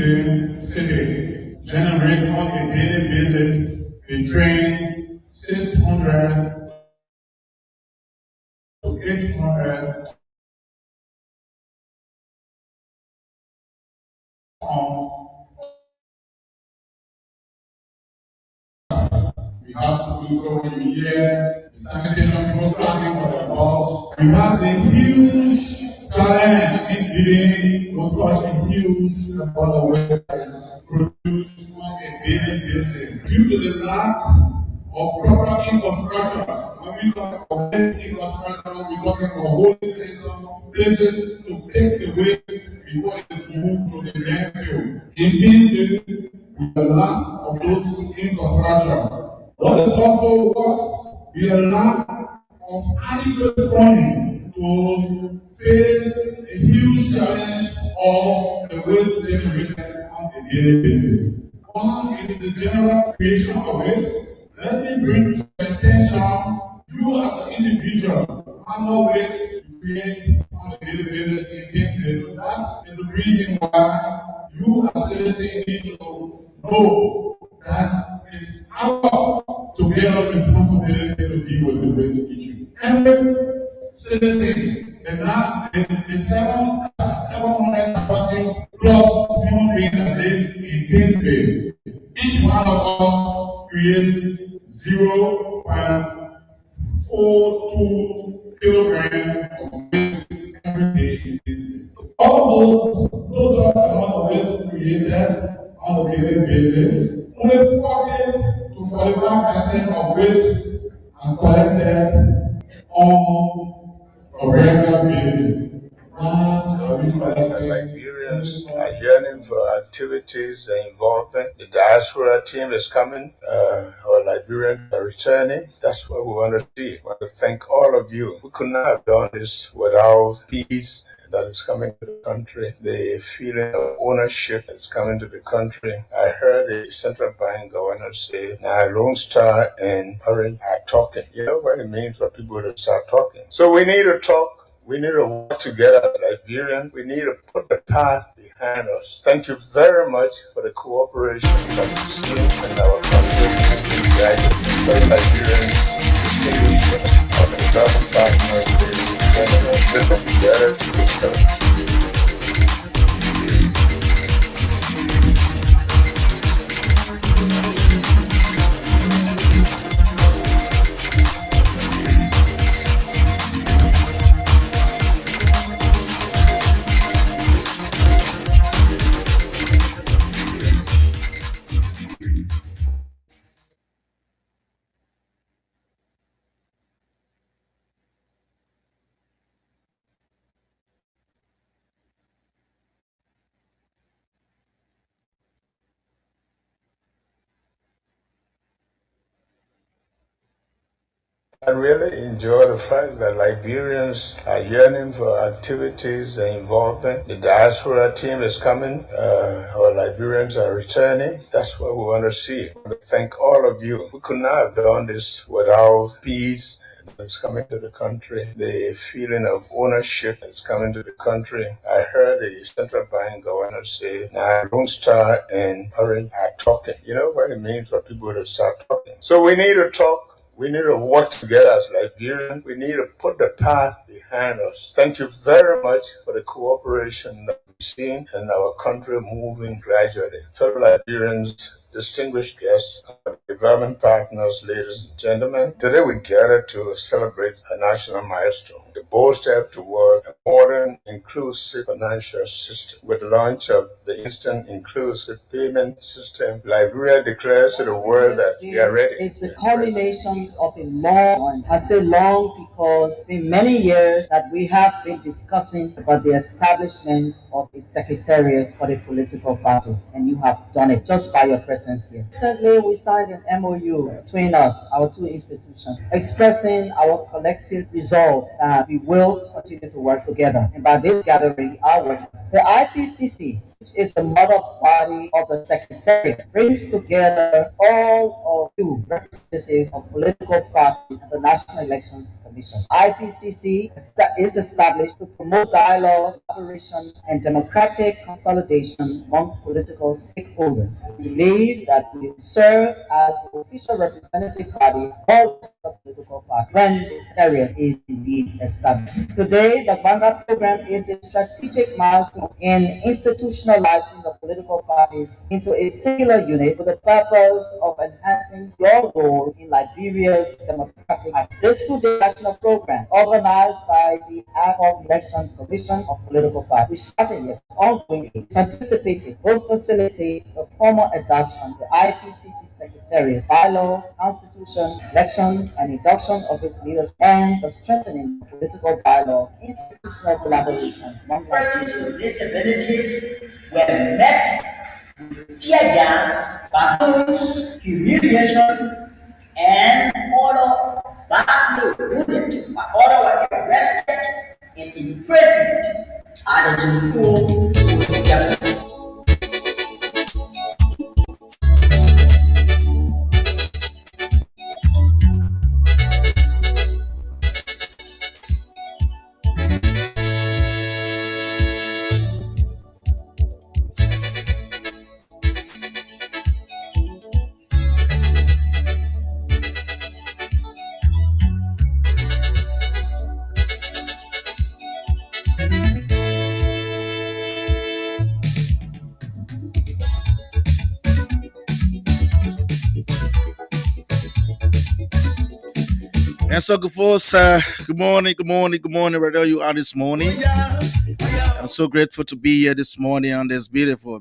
Kingston City generate on a daily basis between 600 to 800 on. We have to do so when you hear the sanitation people clapping for their boss. We have a huge challenge in dealing with such a huge number of waste that is produced on a daily basis due to the lack of proper infrastructure. When we talk about waste infrastructure, we're talking about holding centers, places to take the waste before it is moved to the landfill. Indeed, with the lack of those infrastructure. What is also worse, we are lack of adequate funding to face a huge challenge of the waste generated on a daily basis. One is the general creation of waste. Let me bring to your attention you as an individual, how much waste you create on a daily basis in Kingsley. That is the reason why you as citizens need to know that it is our together responsibility to deal with the waste issue. Every citizen in 700,000 plus human beings that live in Kingsley, each one of us creates 0.42 kilograms of waste every day. All those total amount of waste created on a daily basis, only 40 to 45% of waste are collected on a regular basis. Liberians are yearning for activities and involvement. The diaspora team is coming. Our Liberians are returning. That's what we want to see. We want to thank all of you. We could not have done this without peace that is coming to the country, the feeling of ownership that is coming to the country. I heard the central bank governor say, now Lone Star and Orange are talking. You know what it means for people to start talking. So we need to talk. We need to work together as Liberians. We need to put the path behind us. Thank you very much for the cooperation that we've seen in our country. Liberians, distinguished our government partners, and together to I really enjoy the fact that Liberians are yearning for activities and involvement. The diaspora team is coming. Our Liberians are returning. That's what we want to see. I want to thank all of you. We could not have done this without peace that's coming to the country, the feeling of ownership that's coming to the country. I heard the central bank governor say, now Lone Star and Orange are talking. You know what it means for people to start talking. So we need to talk. We need to work together as Liberians. We need to put the path behind us. Thank you very much for the cooperation that we've seen in our country moving gradually. Fellow Liberians, distinguished guests, development partners, ladies and gentlemen, today we gather to celebrate a national milestone, a bold step toward a modern, inclusive financial system. With the launch of the Instant Inclusive Payment System, Liberia declares to the world that we are ready. It's the culmination of a long, I say long because it's been many years that we have been discussing about the establishment of a secretariat for the political parties, and you have done it just by your presence here. Recently, we signed an MOU between us, our two institutions, expressing our collective resolve that we will continue to work together. And by this gathering, our work, the IPCC, which is the mother body of the Secretariat, brings together all of you representatives of political parties and the National Elections Commission. vision. IPCC is established to promote dialogue, collaboration, and democratic consolidation among political stakeholders. We believe that we serve as the official representative body of all political parties when this area is indeed established. Today, the Vanguard program is a strategic milestone in institutionalizing the political parties into a singular unit for the purpose of enhancing your role in Liberia's democratic life. This two-day national program, organized by the ACOB Election Commission of Political Parties, which started yes, ongoing, is anticipated will facilitate the formal adoption of the IPCC Secretariat bylaws, constitution, election, and induction of its leaders, and the strengthening of political dialogue, institutional collaboration among persons with disabilities were met with tear gas, balloons, humiliation, and other badly wounded, but other were arrested and imprisoned at the Zulfu Japan. And so, good folks, good morning, wherever you are this morning. I'm so grateful to be here this morning on this beautiful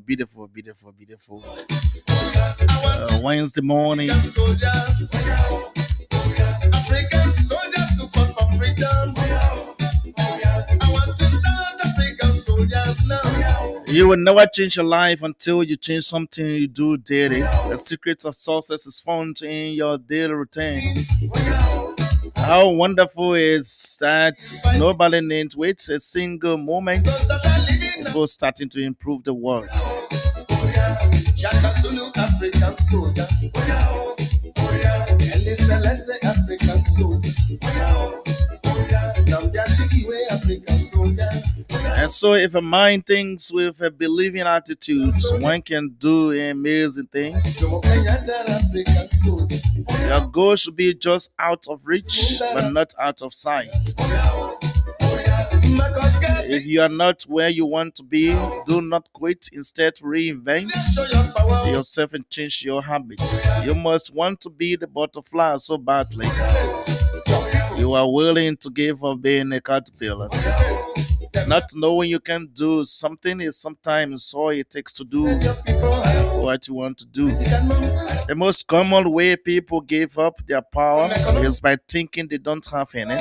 Wednesday morning. African soldiers to fight for freedom. I want to South African soldiers now. You will never change your life until you change something you do daily. The secret of success is found in your daily routine. How wonderful is that nobody needs to wait a single moment before starting to improve the world. Shaka Zulu African soldier. Elise African soldier. Namdia Sikiwe African soldier. And so if a mind thinks with a believing attitude, one can do amazing things. Your goal should be just out of reach, but not out of sight. If you are not where you want to be, do not quit. Instead, reinvent yourself and change your habits. You must want to be the butterfly so badly. You are willing to give up being a caterpillar. Not knowing you can do something is sometimes all it takes to do what you want to do. The most common way people give up their power is by thinking they don't have any.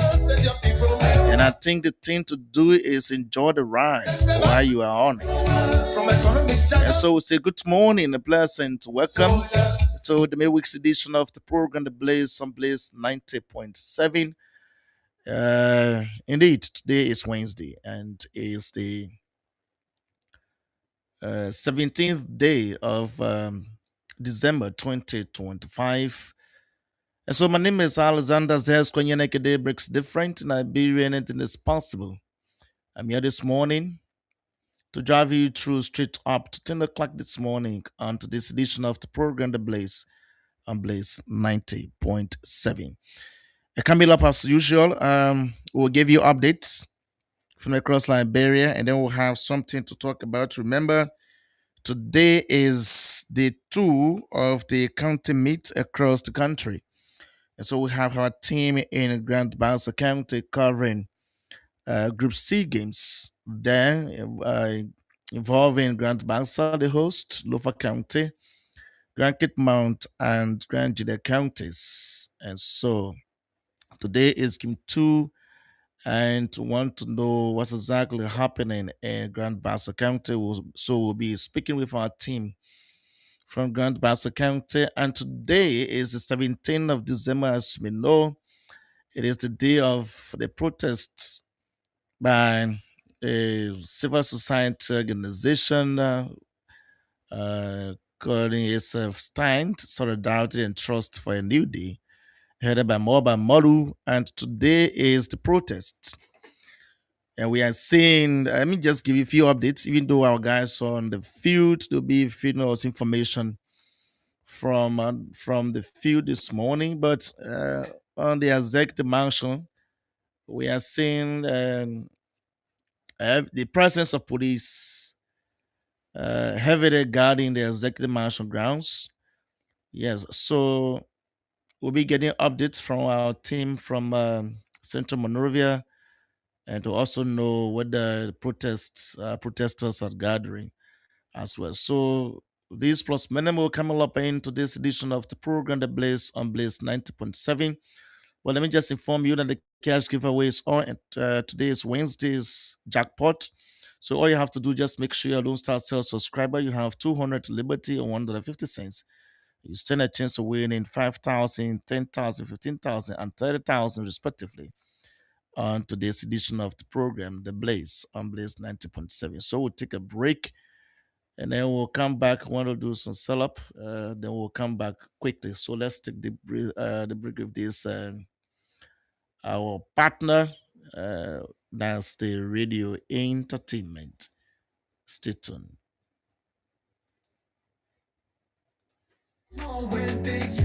And I think the thing to do is enjoy the ride while you are on it. And so we say good morning, a pleasant welcome to the midweek's edition of the program, The Blaze on Blaze 90.7. Indeed, today is Wednesday and is the 17th day of December 2025. And so my name is Alexander Zes. Day breaks different in Iberia, anything is possible. I'm here this morning to drive you through straight up to 10 o'clock this morning onto this edition of the program, The Blaze on Blaze 90.7. Coming up as usual, we'll give you updates from across Liberia, and then we'll have something to talk about. Remember, today is day 2 of the county meet across the country. And so we have our team in Grand Bassa County covering Group C games there, involving Grand Bassa, the host, Lofa County, Grand Kitmount, and Grand Jide counties. And so today is game 2, and to want to know what's exactly happening in Grand Bassa County, we'll be speaking with our team from Grand Bassa County. And today is the 17th of December, as we know. It is the day of the protest by a civil society organization calling itself Stand, Solidarity and Trust for a New Day. headed by Moba Moru, and today is the protest. And we are seeing, let me just give you a few updates, even though our guys are on the field to be feeding us information from the field this morning. But on the executive mansion, we are seeing the presence of police heavily guarding the executive mansion grounds. Yes, so we'll be getting updates from our team from Central Monrovia, and to also know whether the protesters are gathering as well. So these plus many more coming up into this edition of the program, The Blaze on Blaze 90.7. Well, let me just inform you that the cash giveaways are today is Wednesday's jackpot. So all you have to do, just make sure you don't start sale subscriber. You have 200 Liberty or $1.50. You stand a chance of winning 5,000, 10,000, 15,000, and 30,000 respectively on today's edition of the program, The Blaze on Blaze 90.7. So we'll take a break and then we'll come back. Want to do some sell up, then we'll come back quickly. So let's take the break of this. Our partner, that's the Radio Entertainment. Stay tuned.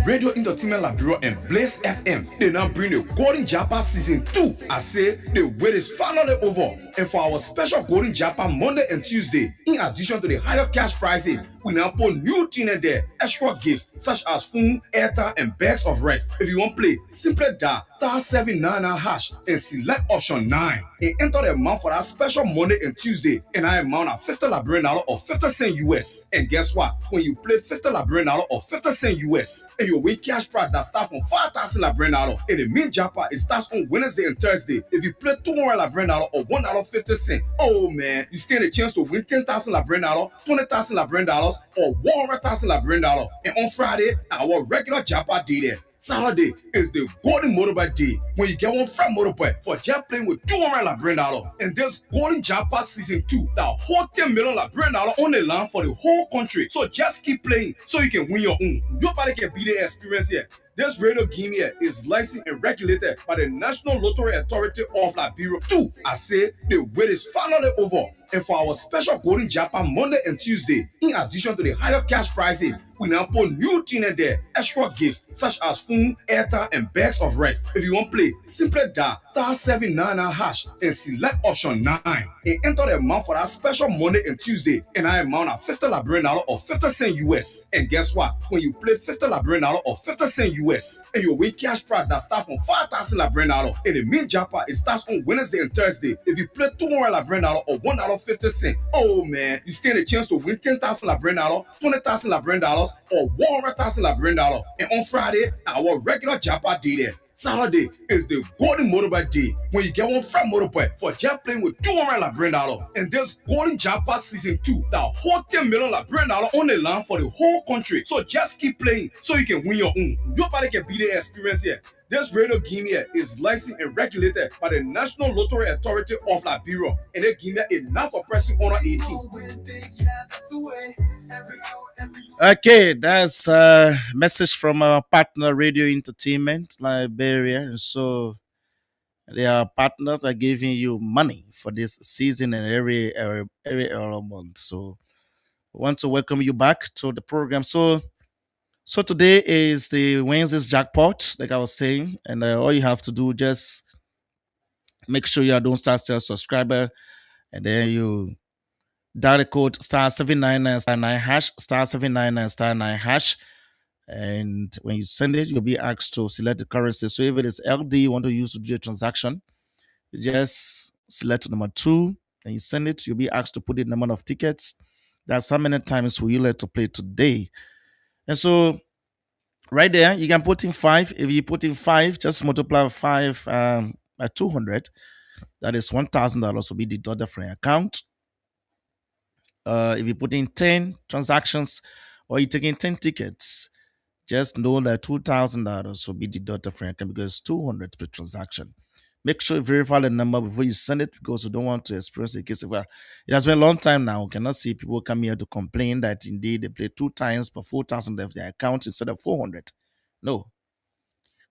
Radio Entertainment Laburo and Blaze FM, they now bring the Golden Japa Season 2. I say the wait is finally over. And for our special Golden Japa Monday and Tuesday, in addition to the higher cash prices, we now put new thing in there, extra gifts such as phone, airtime, and bags of rest. If you want to play, simply dial *799# and select option 9 and enter the amount for that special Monday and Tuesday, and I amount at $50 Liberian or 50 cents US. And guess what? When you play $50 Liberian or 50 cents US, and you win cash prize that starts from 5,000 Liberian, and the main japa it starts on Wednesday and Thursday. If you play 200 Liberian or $1.50, oh man, you stand a chance to win 10,000 Liberian, 20,000 Liberian or 100,000 Liberian. And on Friday, our regular japa day there. Saturday is the Golden Motorbike Day when you get one free motorbike for just playing with 200 Liberian. And this Golden Japa Season 2, the whole 10 million Liberian on the line for the whole country. So just keep playing so you can win your own. Nobody can beat the experience here. This radio game here is licensed and regulated by the National Lottery Authority of Liberia. 2. I say the wait is finally over. And for our special Golden Japan Monday and Tuesday, in addition to the higher cash prices, we now put new thing in there, extra gifts such as phone, airtime, and bags of rest. If you want to play, simply dial *799# and select option 9 and enter the amount for that special Monday and Tuesday, and I amount at $50 Liberian or 50 cents US. And guess what? When you play $50 Liberian or 50 cents US, and you win cash prize that starts from 5,000 Liberian, and the main japa it starts on Wednesday and Thursday. If you play 200 Liberian or $1.50, oh man, you stand a chance to win 10,000 Liberian, 20,000 Liberian or 100,000 Liberian. And on Friday, our regular japa day there. Saturday is the Golden Motorbike Day when you get one free motorbike for just playing with 200 Liberian. And this Golden Japa Season 2, the whole 10 million Liberian on the line for the whole country. So just keep playing so you can win your own. Nobody can beat the experience here. This radio game here is licensed and regulated by the National Lottery Authority of Liberia, and they give you enough for pressing on 18. Okay, that's a message from our partner Radio Entertainment Liberia. And so their partners are giving you money for this season and every month. So we want to welcome you back to the program. So today is the Wednesday's jackpot, like I was saying, and all you have to do just make sure you don't start still subscriber, and then you dial the code *799*9# *799*9#, and when you send it, you'll be asked to select the currency. So if it is LD you want to use to do a transaction, you just select number 2 and you send it. You'll be asked to put in the number of tickets. That's how many times will you like to play today. And so right there, you can put in 5. If you put in 5, just multiply 5 by 200. That is $1,000 will be deducted from your account. If you put in 10 transactions or you're taking 10 tickets, just know that $2,000 will be deducted from your account because it's 200 per transaction. Make sure you verify the number before you send it because you don't want to experience a case of it has been a long time now. We cannot see people come here to complain that indeed they play 2 times for 4,000 of their account instead of 400. No.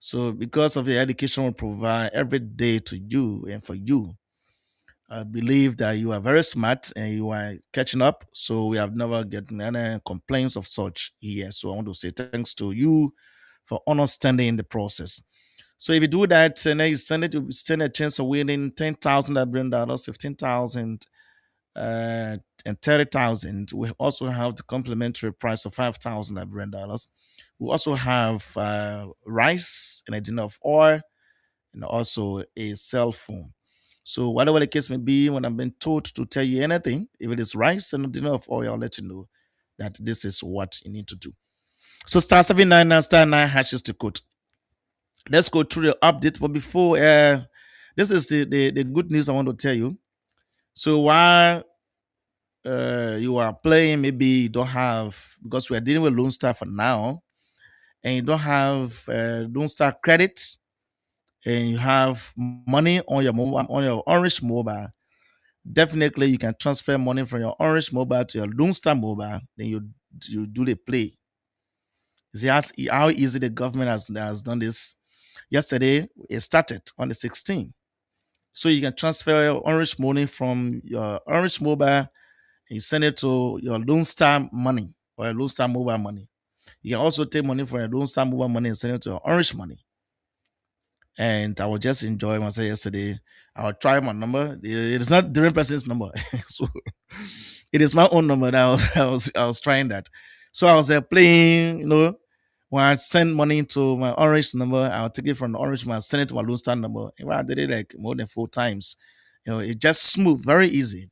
So because of the education we provide every day to you and for you, I believe that you are very smart and you are catching up. So we have never gotten any complaints of such here. So I want to say thanks to you for understanding in the process. So if you do that and then you send it, you stand a chance of winning $10,000, 15,000, and 30,000. We also have the complimentary price of $5,000. We also have rice and a tin of oil and also a cell phone. So whatever the case may be, when I'm being told to tell you anything, if it is rice and a dinner of oil, I'll let you know that this is what you need to do. So star 799 star 9 hashes to code. Let's go through the update. But before, this is the good news I want to tell you. So while you are playing, maybe you don't have, because we are dealing with Lone Star for now, and you don't have Lone Star credit, and you have money on your mobile, on your Orange mobile. Definitely, you can transfer money from your Orange mobile to your Lone Star mobile. Then you do the play. See how easy the government has done this. Yesterday, it started on the 16th. So you can transfer your Orange money from your Orange mobile and you send it to your Lone Star money or your Lone Star mobile money. You can also take money from your Lone Star mobile money and send it to your Orange money. And I was just enjoying myself yesterday. I will try my number. It is not different person's number. So it is my own number that I was trying that. So I was playing, when I send money to my Orange number, I'll take it from the Orange number, send it to my Lone Star number. And I did it like more than 4 times. It just smooth, very easy.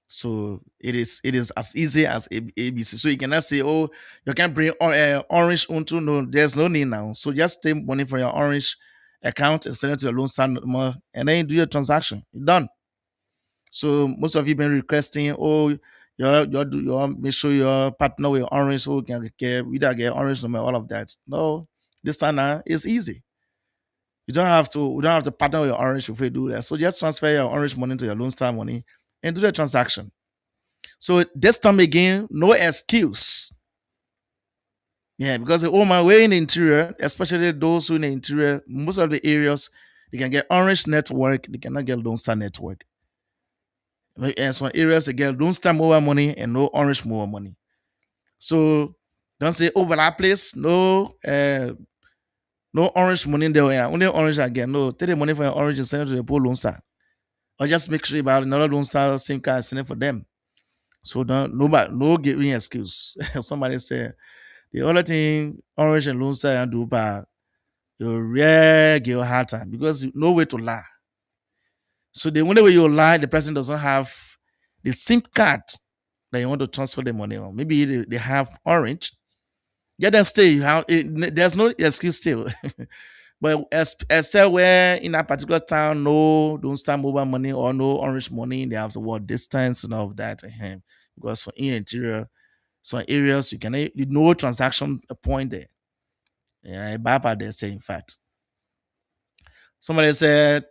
So it is as easy as ABC. So you cannot say, oh, you can bring Orange onto, no, there's no need now. So just take money from your Orange account and send it to your Lone Star number, and then you do your transaction. You're done. So most of you been requesting, oh, your make sure your partner with Orange, so we can get either get Orange number, all of that. No, this time now it's easy. You don't have to partner with your Orange if you do that. So just transfer your Orange money to your Lone Star money and do the transaction. So this time again, no excuse. Yeah, because all my way in the interior, especially those who in the interior, most of the areas, they can get Orange network, they cannot get Lone Star network. And some areas they get Lone Star mobile money and no Orange mobile money. So don't say over that place, no Orange money there. Yeah, only Orange again. No, take the money from your Orange and send it to the poor Lone Star. Or just make sure about another Lone Star SIM card, send it for them. So no giving excuse. Somebody said the other thing Orange and Lone Star do, but you really give a hard time because no way to lie. So the only way you lie, the person doesn't have the SIM card that you want to transfer the money on. Maybe they have Orange. Yeah, then stay. There's no excuse still. But except where in a particular town, no don't start mobile money or no Orange money, they have to what distance and all of that. Because for interior, some areas you can no transaction point there. Yeah, Baba they say in fact. Somebody said,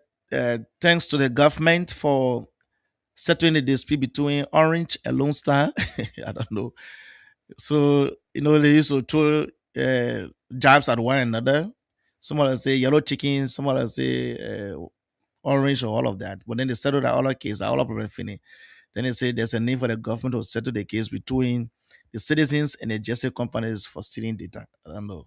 thanks to the government for settling the dispute between Orange and Lone Star. I don't know. So, they used to throw jabs at one another. Somebody say yellow chicken, somebody say orange or all of that. But then they settled that other case, all of them finished. Then they say there's a need for the government to settle the case between the citizens and the Jesse companies for stealing data. I don't know.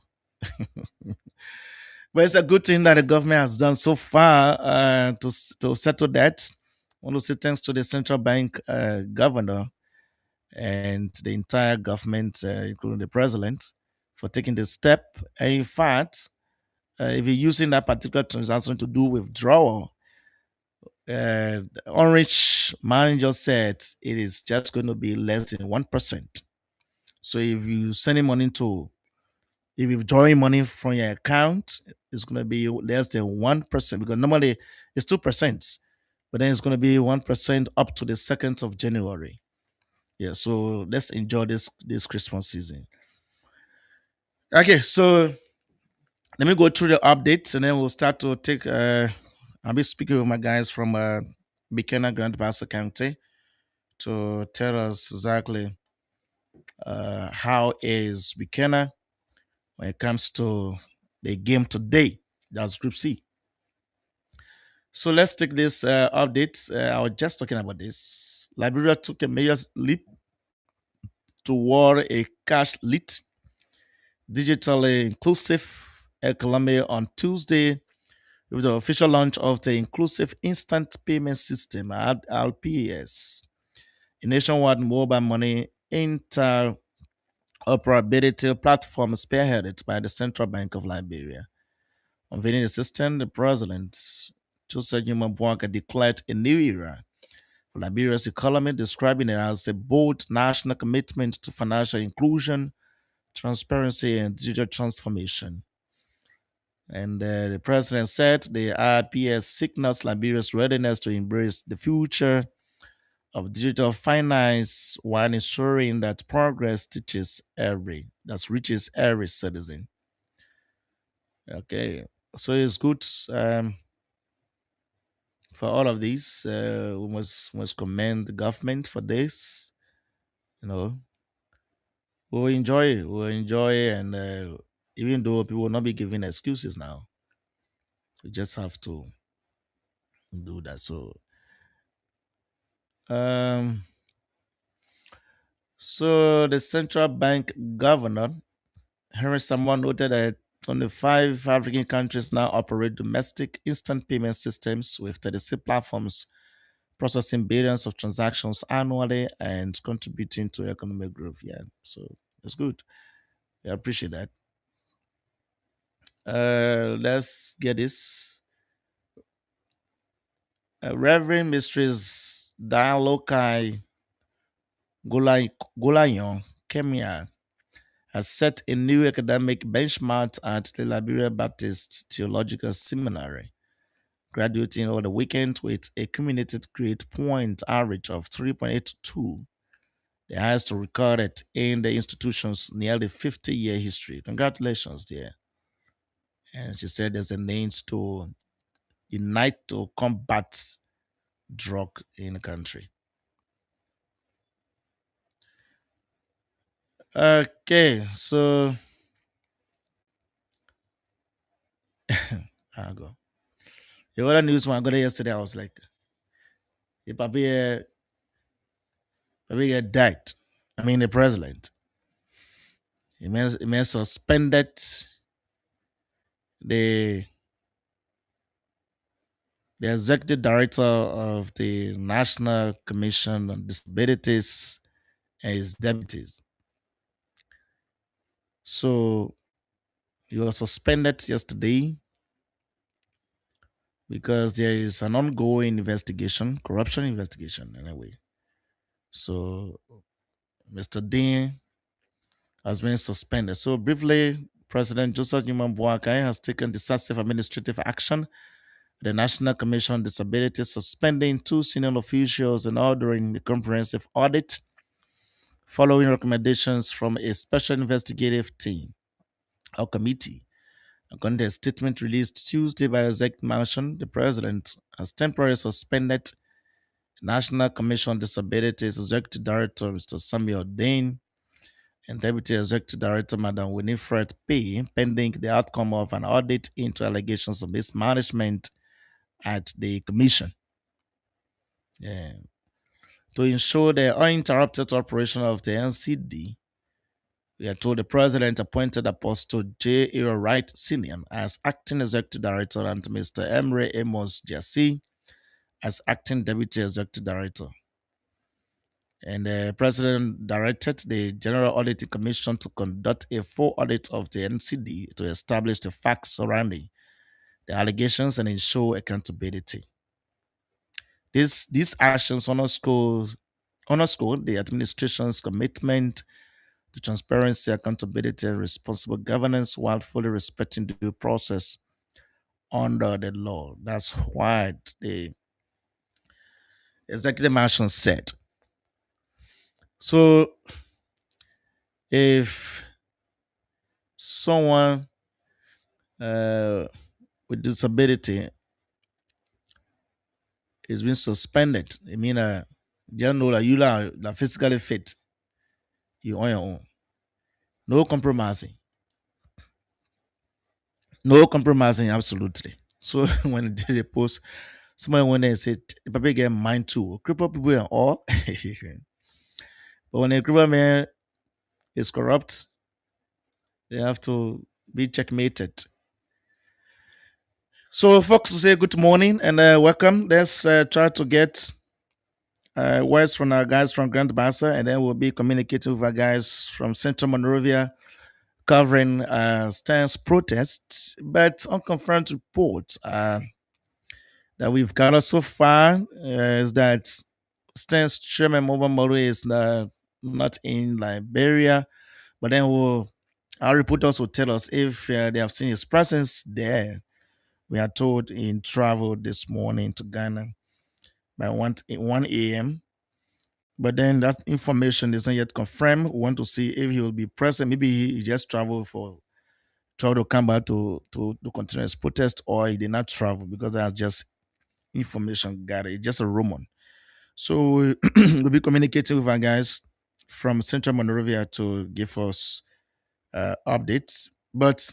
But it's a good thing that the government has done so far to settle that. I want to say thanks to the central bank governor and the entire government, including the president, for taking this step. And in fact, if you're using that particular transaction to do withdrawal, Orange manager said it is just going to be less than 1%. So if you sending money if you're drawing money from your account, it's going to be less than 1% because normally it's 2%, but then it's going to be 1% up to the 2nd of January. Yeah, so let's enjoy this Christmas season. Okay, so let me go through the updates and then we'll start to take. I'll be speaking with my guys from Buchanan Grand Bassa County to tell us exactly how is Buchanan when it comes to the game today. That's Group C. So let's take this update. I was just talking about this. Liberia took a major leap toward a cash-lit, digitally inclusive economy on Tuesday with the official launch of the Inclusive Instant Payment System, (IPS), a nationwide mobile money interoperability platform spearheaded by the Central Bank of Liberia. Unveiling the system, the president, Joseph Numa Boakai, declared a new era for Liberia's economy, describing it as a bold national commitment to financial inclusion, transparency, and digital transformation. And the president said the IPS signals Liberia's readiness to embrace the future of digital finance while ensuring that progress reaches every citizen. Okay, so it's good for all of these. We must commend the government for this. You know, we'll enjoy, and even though people will not be giving excuses now, we just have to do that. So the central bank governor, Henry Samoa, noted that 25 African countries now operate domestic instant payment systems with 36 platforms processing billions of transactions annually and contributing to economic growth. Yeah, so it's good. I appreciate that. Let's get this. Reverend Mistress Dialokai Golayon Kemia has set a new academic benchmark at the Liberia Baptist Theological Seminary, graduating over the weekend with a cumulative grade point average of 3.82, the highest recorded in the institution's nearly 50-year history. Congratulations, dear. And she said there's a need to unite to combat drug in the country. Okay, so I'll go. The other news when I got it yesterday, I was like, if Papi died, I mean the president, he may suspended the executive director of the National Commission on Disabilities and his deputies. So he was suspended yesterday because there is an ongoing investigation, corruption investigation anyway. So Mr. Dean has been suspended. So briefly, President Joseph Numa Boakai has taken decisive administrative action. The National Commission on Disability suspending 2 senior officials and ordering the comprehensive audit following recommendations from a special investigative team or committee. According to a statement released Tuesday by the Executive Mansion, the president has temporarily suspended National Commission on Disabilities Executive Director Mr. Samuel Dane and Deputy Executive Director Madam Winifred P. pending the outcome of an audit into allegations of mismanagement at the commission. Yeah. To ensure the uninterrupted operation of the NCD, we are told the president appointed Apostle J. Aaron Wright Sr. as acting executive director and Mr. Emre Amos Jassi as acting deputy executive director. And the president directed the General Auditing Commission to conduct a full audit of the NCD to establish the facts surrounding the allegations and ensure accountability. These actions underscore the administration's commitment to transparency, accountability, and responsible governance while fully respecting due process under the law. That's what the executive mansion said. So, if someone with disability is being suspended, I mean, you know that you are physically fit, you're on your own. No compromising. No compromising, absolutely. So when they post, somebody went there and said, Papa get mine too. Cripple people are all. But when a cripple man is corrupt, they have to be checkmated. So folks will say good morning and welcome. Let's try to get words from our guys from Grand Bassa, and then we'll be communicating with our guys from Central Monrovia covering Stan's protests, but unconfirmed reports that we've gathered so far is that Stan's chairman Mobile Moro is not in Liberia, but then our reporters will tell us if they have seen his presence there. We are told in travel this morning to Ghana by 1 a.m. But then that information is not yet confirmed. We want to see if he will be present. Maybe he just traveled for try to come back to continue his protest, or he did not travel because that's just information gathered, just a rumor. So we'll be communicating with our guys from Central Monrovia to give us updates. But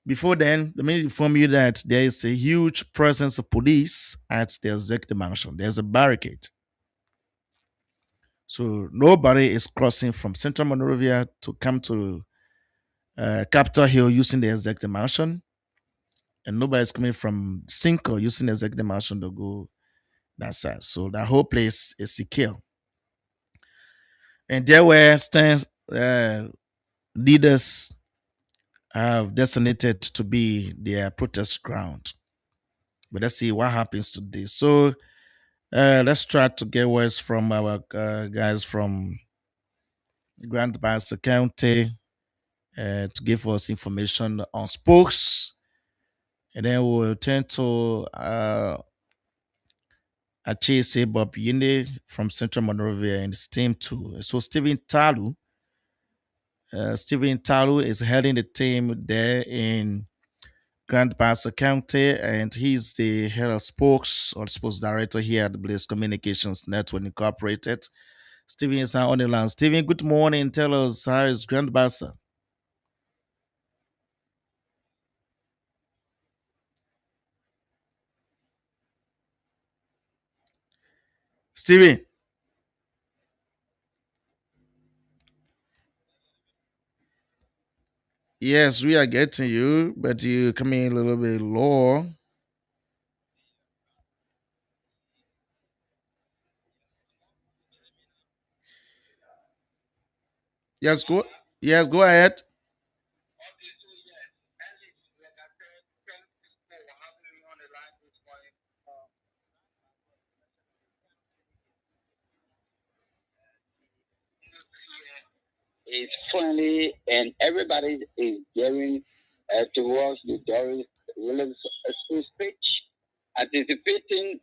before then, let me inform you that there is a huge presence of police at the executive mansion. There's a barricade. So nobody is crossing from Central Monrovia to come to Capitol Hill using the executive mansion. And nobody's coming from Cinco using the executive mansion to go that side. So that whole place is secure. And there were stands leaders have designated to be their protest ground. But let's see what happens today. So let's try to get words from our guys from Grand Bassa County to give us information on spokes. And then we'll turn to Achese Bob Yinde from Central Monrovia and his team too. So Stephen Talu is heading the team there in Grand Bassa County, and he's the head of spokes or spokes director here at the Blaze Communications Network Incorporated. Stephen is now on the line. Stephen, good morning. Tell us, how is Grand Bassa? Stephen. Yes, we are getting you, but you coming a little bit low. Yes, go. Yes, go ahead. Is friendly and everybody is gearing towards the Doris Williams speech, anticipating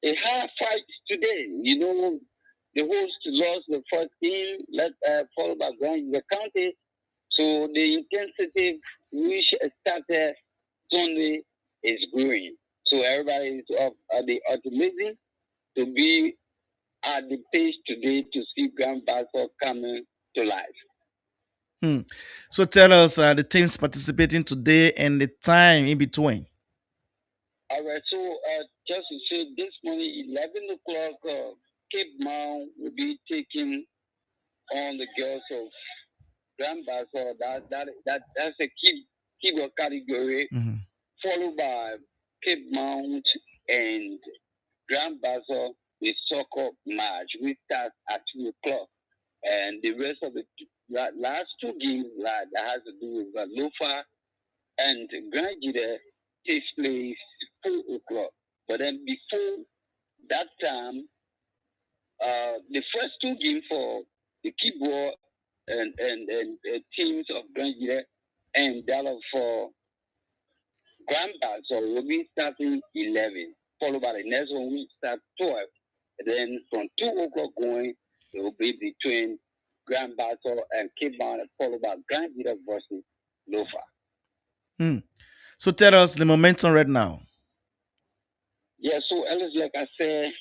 a hard fight today. You know, the host lost the first game, followed by Grand County. So the intensity which started Sunday is growing. So everybody is of the optimism to be at the page today to see Grand Bassa coming to life. So tell us the teams participating today and the time in between. All right, so just to say this morning, 11 o'clock, Cape Mount will be taking on the girls of Grand Bassa. That's a keyboard category, followed by Cape Mount and Grand Bassa with soccer match. We start at 2 o'clock. And the rest of the last two games that has to do with Lofa and Grand Gide takes place 4 o'clock. But then before that time, the first two games for the keyboard and teams of Grand Gide and that of Grand Bassa will be starting 11, followed by the next one will start 12. And then from 2 o'clock going, it will be between Grand Bassa and Cape Mount, followed by Grand Gide versus Lofa. So tell us the momentum right now. Yeah, so Ellis, like I said,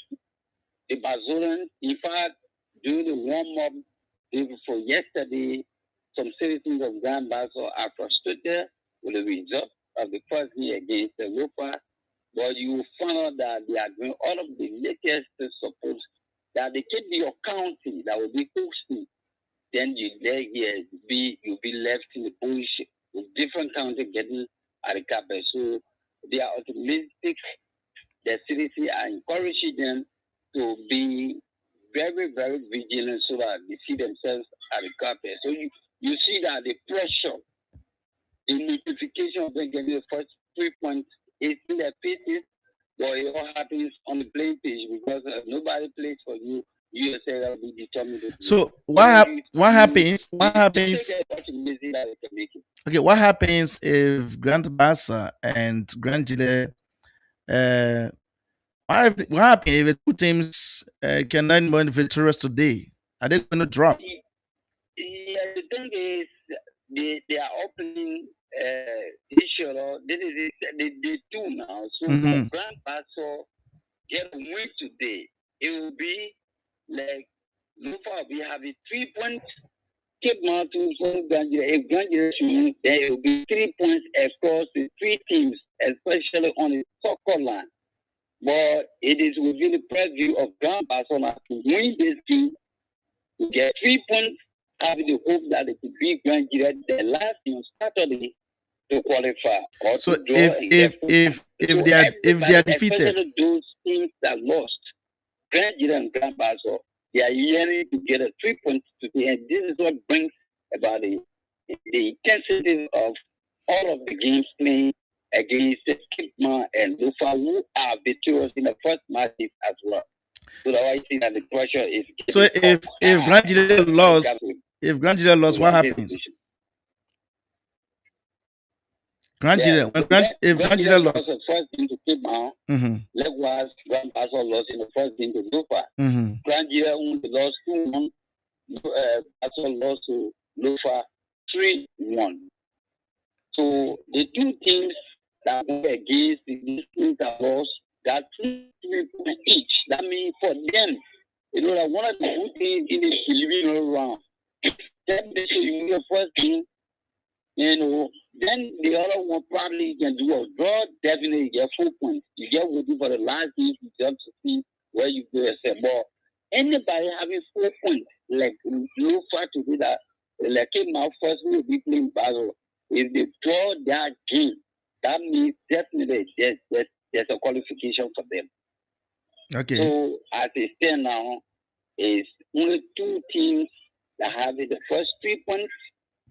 the Bazoran, in fact, during the warm-up day before yesterday, some citizens of Grand Bassa are frustrated with the result of the first game against the Lofa, but you will find out that they are doing all of the latest support that they can be your county that will be hosting. Then you'll be left in the bush with different county getting at the carpet. So they are optimistic. The city are encouraging them to be very, very vigilant so that they see themselves at the carpet. So you see that the pressure, the notification of them getting the first 3 points is in their faces, but it all happens on the playing pitch because nobody plays for you. You yourself will be determined. So what happens? Okay, what happens if Grant Bassa and Grand Gile, what happens if the two teams cannot win victorious today? Are they going to drop? Yeah, the thing is, they are opening issue. This is the two now. So if Grand Bassa get a win today, it will be like Lufa will have a 3 points. Cape Mountain from Granjira. If Granjira win, then it will be 3 points across the three teams, especially on the soccer line. But it is within the preview of Grand Barcelona to win this game, to get 3 points, having the hope that it could be Granjira the last game Saturday to qualify. Or So to draw if they are defeated, especially those teams that lost, Granjira and Grand Barcelona, they are yearning to get a 3 points today, and this is what brings about the intensity of all of the games playing against Kipma and Lufa, who are victorious in the first matches as well. So that's why I see that the pressure is. So if Grand Gile lost, what happens? If Grand Gile lost the first game to Kipma, likewise Grand Barcelona lost in the first game to Lufa. Grand Gile only lost 2-1. Barcelona lost to Lufa 3-1. So the two teams that were against these teams that lost got 3 points each. That means for them, that one of the good things in the preliminary round, then they should win the first game, then the other one probably can do a draw, definitely get 4 points. You get waiting for the last game just to see where you go yourself. But anybody having 4 points, like Lufa to do that, like came out first, we will be playing battle. If they draw that game, that means definitely there's a qualification for them. Okay. So as it stands now, it's only 2 teams that have the first 3 points,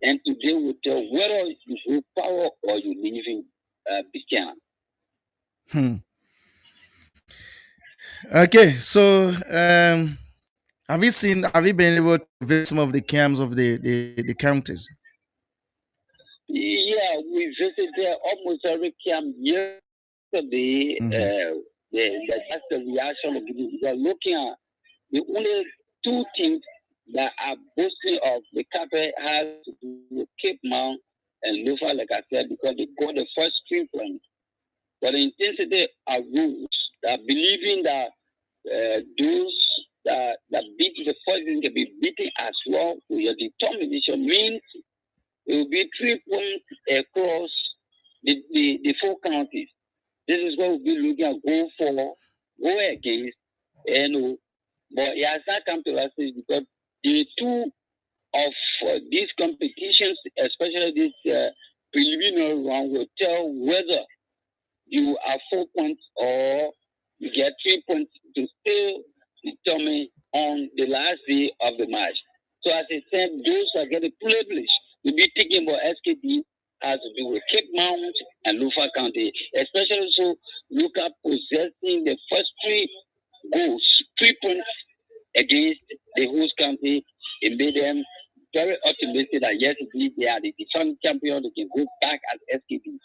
and today will tell whether you go power or you leave in Buchanan. Okay, so have you been able to visit some of the camps of the counties? Yeah, we visited almost every camp yesterday. That's the reaction we are looking at. The only 2 teams that are boasting of the carpet has to do with Cape Mount and Lufa, like I said, because they got the first 3 points. But the intensity of rules that believing that those that beat the first game can be beaten as well. So your determination means it will be 3 points across the 4 counties. This is what we'll be looking at, go against, but it has not come to that stage because the 2 of these competitions, especially this preliminary round, will tell whether you are 4 points or you get 3 points to still determine on the last day of the match. So as I said, those are getting privileged to be thinking about SKD has to do with Cape Mount and Lufa County, especially so Luca possessing the first 3 goals, 3 points against the host county. It made them very optimistic that yes, indeed, they are the defending champion. They can go back as SKD.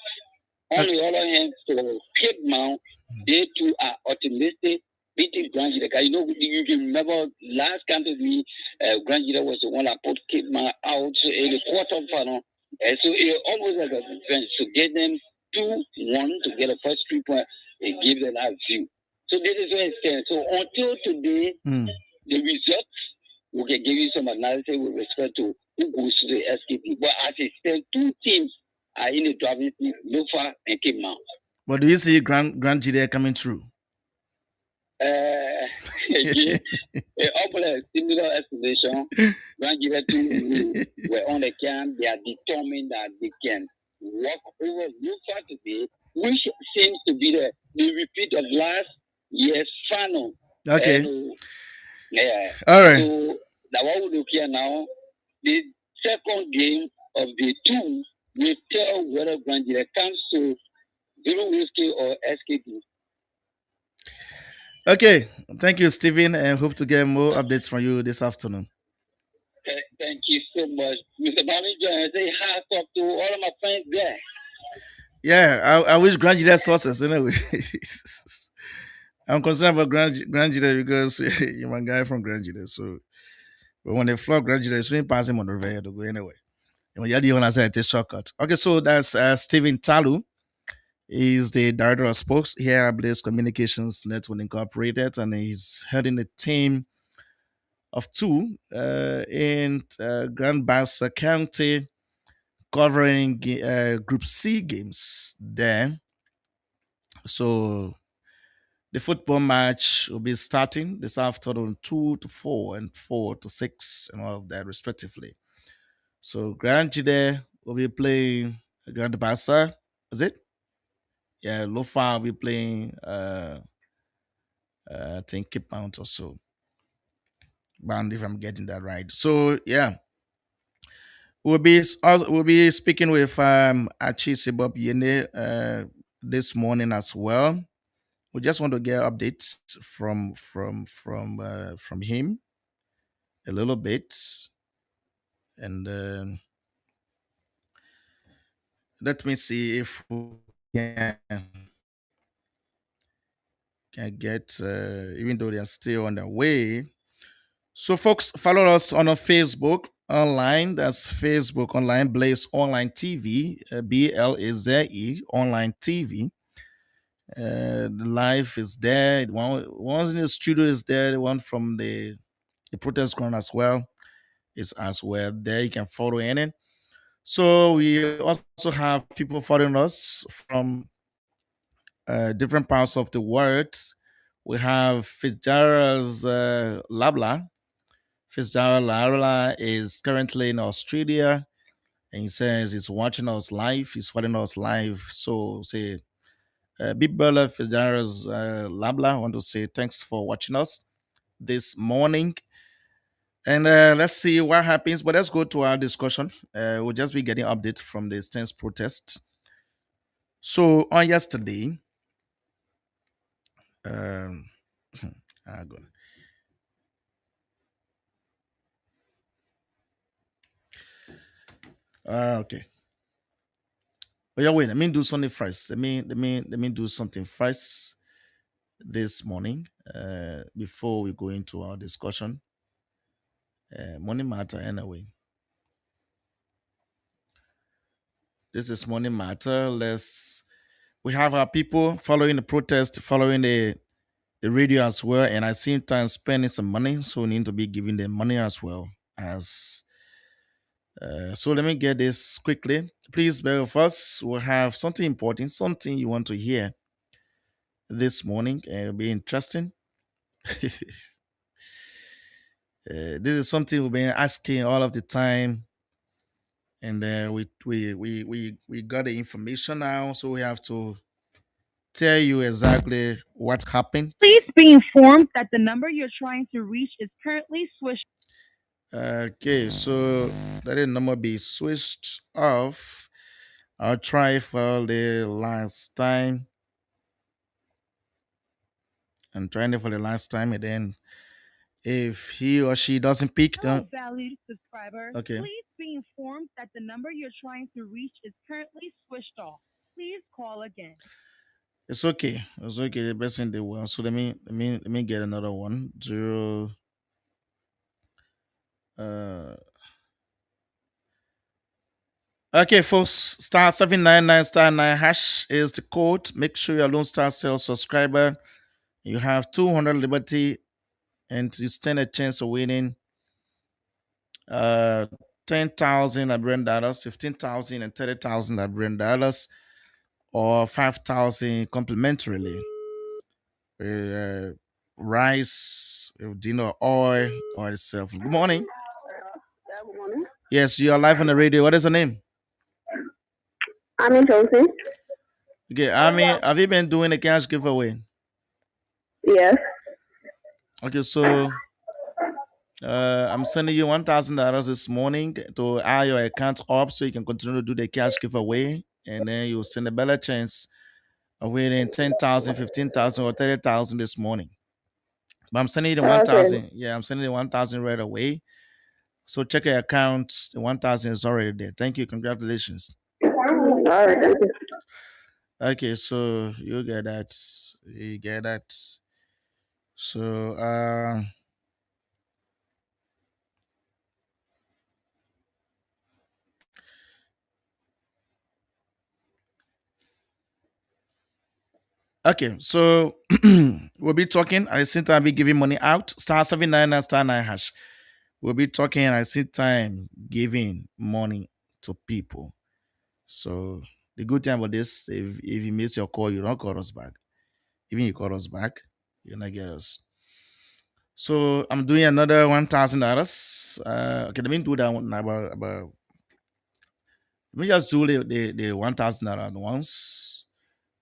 On the other hand, for Cape Mount, they too are optimistic, beating Granjira. You can remember last country, Granjira was the one that put Cape Mount out in the quarterfinal. And so it almost like a defense to get them 2-1 to get a first 3 points and give them that view. So this is where it stands. So until today, the results, we can give you some analysis with respect to who goes to the SKP. But as it stands, 2 teams are in the driving seat, Lofa and Cape Mount. But do you see Grand GD coming through? Again, a similar explanation. Grand Gila were on the camp. They are determined that they can walk over Lufa today, which seems to be the repeat of last year's final. Okay. Yeah. All right. So that what we look here now, the second game of the two will tell whether Grand Gila comes to Zero Whiskey or SKP. Okay, thank you, Stephen, and hope to get more updates from you this afternoon. Thank you so much, Mr. Manager. I say hi to all of my friends there. Yeah, I wish Grand GD sources anyway. I'm concerned about Grand GD because you're my guy from Grand GD. So, but when they flog Grand GD, it's really pass him on the river to go anyway. And when you're the one say it's shortcut. Okay, so that's Stephen Talu. He's the director of spokes here at Blaze Communications Network Incorporated, and he's heading a team of two in Grand Bassa County, covering Group C games there. So the football match will be starting this afternoon, 2 to 4 and 4 to 6, and all of that respectively. So Grand Jide will be playing Grand Bassa. Is it? Yeah, Lofa will be playing I think Cape Mount or so. Bound if I'm getting that right. So yeah. We'll be speaking with Achi Sibop Yene this morning as well. We just want to get updates from him a little bit, and let me see if we can get even though they are still on their way. So, folks, follow us on our Facebook online. That's Facebook online, Blaze Online TV, BLAZE Online TV. The live is there. The one in the studio is there. The one from the protest ground as well is as well there. You can follow in it. So we also have people following us from different parts of the world. We have Fitzgerald's Labla. Fitzgerald Larla is currently in Australia, and he says he's watching us live. He's following us live. So say, Big Brother Fitzgerald's Labla, I want to say thanks for watching us this morning. And let's see what happens. But let's go to our discussion. We'll just be getting updates from the stance protest. So on yesterday, okay. But yeah, wait. Let me do something first. Let me do something first this morning. Before we go into our discussion. Morning matter anyway. This is morning matter. We have our people following the protest, following the radio as well, and I see time spending some money, so we need to be giving them money as well. So let me get this quickly. Please bear with us. We'll have something important, something you want to hear this morning. It'll be interesting. This is something we've been asking all of the time, and we got the information now, so we have to tell you exactly what happened. Please be informed that the number you're trying to reach is currently switched. Okay, so let the number be switched off. I'll try for the last time. I'm trying it for the last time, and then if he or she doesn't pick, Hello, valued subscriber. Okay. Please be informed that the number you're trying to reach is currently switched off. Please call again. It's okay. It's okay. The best in the world. So let me get another one. Okay, folks. *799 *9# is the code. Make sure you're a Lone Star Sales subscriber. You have 200 Liberty, and you stand a chance of winning $10,000 Liberian dollars, $15,000 and $30,000 Liberian dollars, or $5,000 complimentarily. Rice, dinner, oil itself. Good morning. Good morning. Yes, you are live on the radio. What is the name? Ami Johnson. Okay, Ami, have you been doing a cash giveaway? Yes. Okay, so I'm sending you $1,000 this morning to add your account up so you can continue to do the cash giveaway, and then you'll send a better chance of winning 10,000, 15,000, or 30,000 this morning. But I'm sending you the 1,000. Okay. Yeah, I'm sending you 1,000 right away. So check your account. The 1,000 is already there. Thank you. Congratulations. All right, thank you. Okay, so you get that. You get that. So okay, so we'll be talking. I see time be giving money out. *79 and *9#. We'll be talking. I see time giving money to people. So the good thing about this, if you miss your call, you don't call us back. Even you call us back, you're not get us. So I'm doing another $1,000. Okay, let me do that one about. Let me just do the $1,000 once.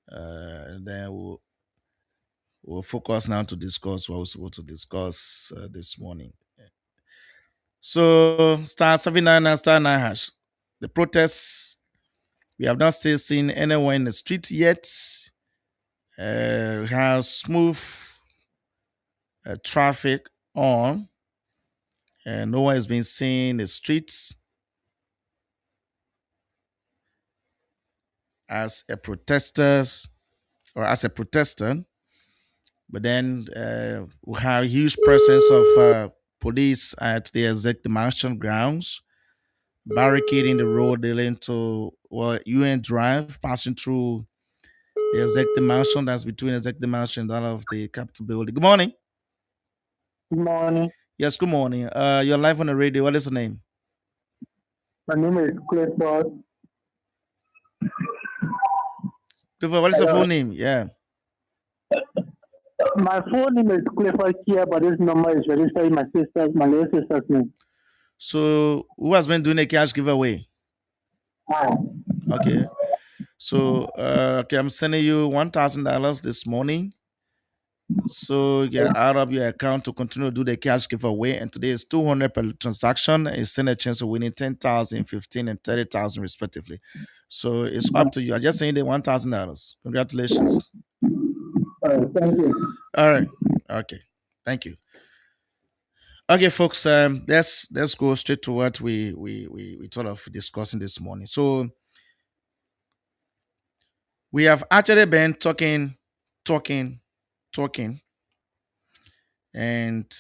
Then we'll focus now to discuss what we're supposed to discuss this morning. So *79 and *9#. The protests, we have not still seen anyone in the street yet. We have smooth traffic on, and no one has been seen in the streets as a protester. But then we have a huge presence of police at the executive mansion grounds, barricading the road leading to UN Drive, passing through the executive mansion. That's between executive mansion and that of the Capitol building. Good morning. Good morning. Yes, good morning. You're live on the radio. What is the name? My name is Clifford. Clifford, what is your full name? Yeah. My full name is Clifford here, but this number is registered in my little sister's name. So who has been doing a cash giveaway? Okay. So okay, I'm sending you $1,000 this morning. So you can add up your account to continue to do the cash giveaway. And today is 200 per transaction. And you stand a chance of winning 10,000, 15, and 30,000 respectively. So it's up to you. I just sent you $1,000. Congratulations. Thank you. All right. Okay. Thank you. Okay, folks. Let's go straight to what we thought of discussing this morning. So we have actually been talking, and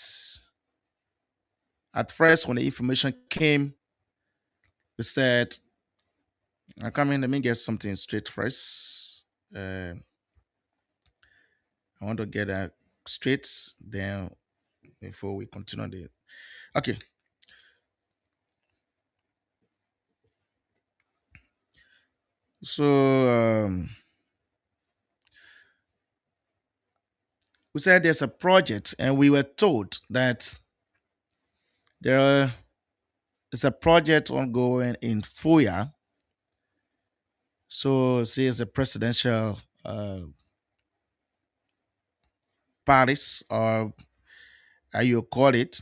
at first when the information came, we said, "I'm coming. Let me get something straight first. I want to get that straight, then before we continue the okay." So we said there's a project, and we were told that there is a project ongoing in Foya. So see, it's a presidential parties, or how you call it.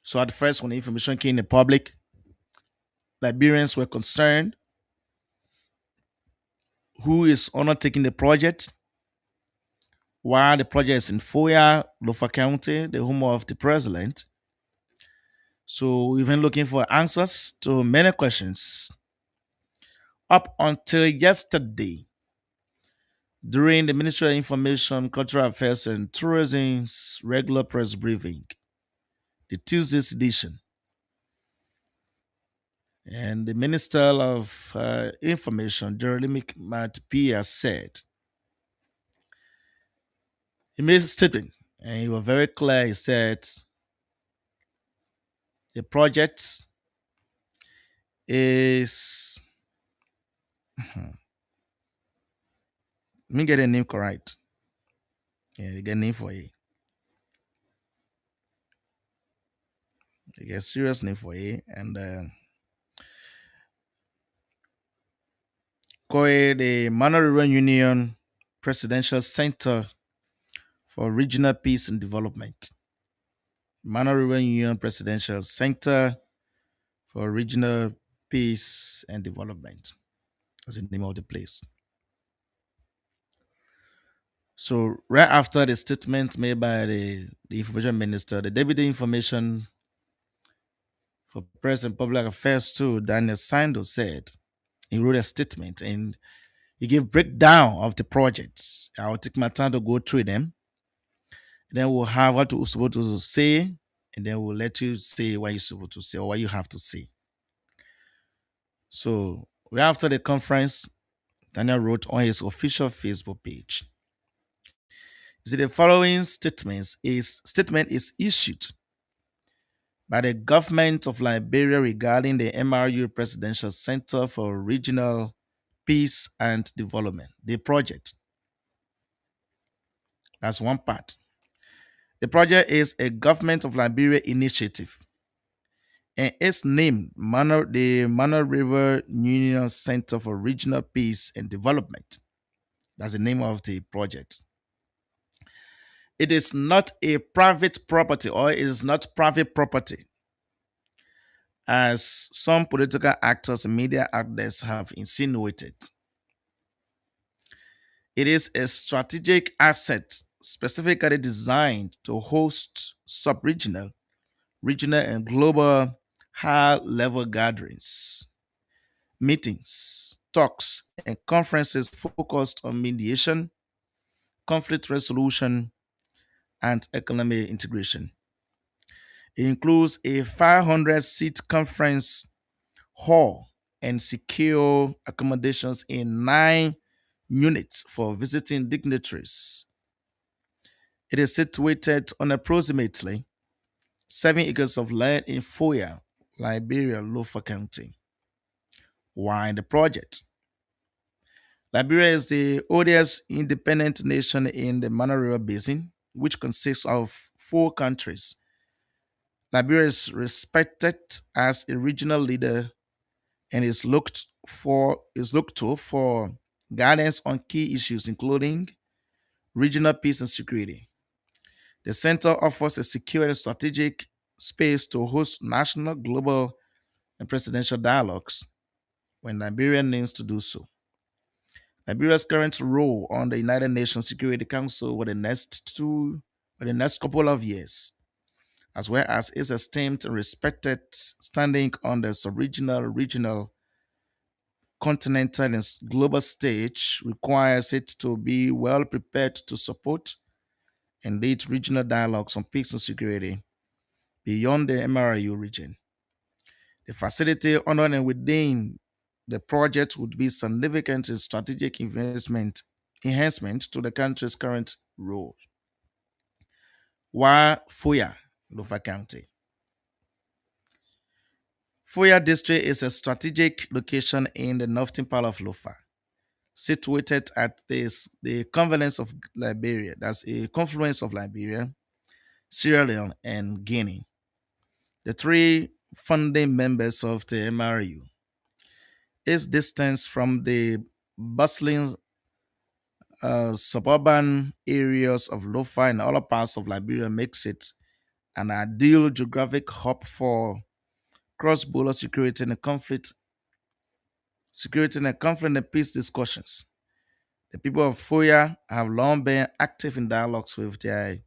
So at first, when the information came in the public, Liberians were concerned who is undertaking the project, why the project is in Foya, Lofa County, the home of the president. So we've been looking for answers to many questions. Up until yesterday, during the Ministry of Information, Cultural Affairs and Tourism's regular press briefing, the Tuesday's edition, and the Minister of Information, Jeremy Matpia, said, he made a statement, and he was very clear. He said, The project is, let me get a name correct. Yeah, you get a name for it. You get a serious name for it. And call it the Mano River Union Presidential Center for Regional Peace and Development. Mano River Union Presidential Center for Regional Peace and Development. That's the name of the place. So right after the statement made by the information minister, the deputy information for press and public affairs too, Daniel Sando, said he wrote a statement and he gave breakdown of the projects. I'll take my time to go through them. Then we'll have what you're supposed to say, and then we'll let you say what you're supposed to say or what you have to say. So right after the conference, Daniel wrote on his official Facebook page. He said the following statement is issued by the government of Liberia regarding the MRU Presidential Center for Regional Peace and Development, the project. That's one part. The project is a government of Liberia initiative, and it's named the Mano River Union Center for Regional Peace and Development. That's the name of the project. It is not a private property, or it is not private property, as some political actors and media outlets have insinuated. It is a strategic asset specifically designed to host sub-regional, regional, and global high-level gatherings, meetings, talks, and conferences focused on mediation, conflict resolution, and economic integration. It includes a 500-seat conference hall and secure accommodations in 9 units for visiting dignitaries. It is situated on approximately 7 acres of land in Foya, Liberia, Lofa County. Why the project? Liberia is the oldest independent nation in the Mano River Basin, which consists of 4 countries. Liberia is respected as a regional leader and is looked to for guidance on key issues, including regional peace and security. The center offers a secure and strategic space to host national, global, and presidential dialogues when Liberia needs to do so. Liberia's current role on the United Nations Security Council over the next couple of years, as well as its esteemed and respected standing on the sub-regional, regional, continental, and global stage, requires it to be well prepared to support and lead regional dialogues on peace and security beyond the MRU region. The facility on and within the project would be significant in strategic enhancement to the country's current role. Why Foya, Lofa County? Foya district is a strategic location in the northern part of Lofa, situated at the confluence of Liberia. That's a confluence of Liberia, Sierra Leone, and Guinea, the 3 founding members of the MRU. Its distance from the bustling suburban areas of Lofa and other parts of Liberia makes it an ideal geographic hub for cross-border security and conflict and peace discussions. The people of Foya have long been active in dialogues with their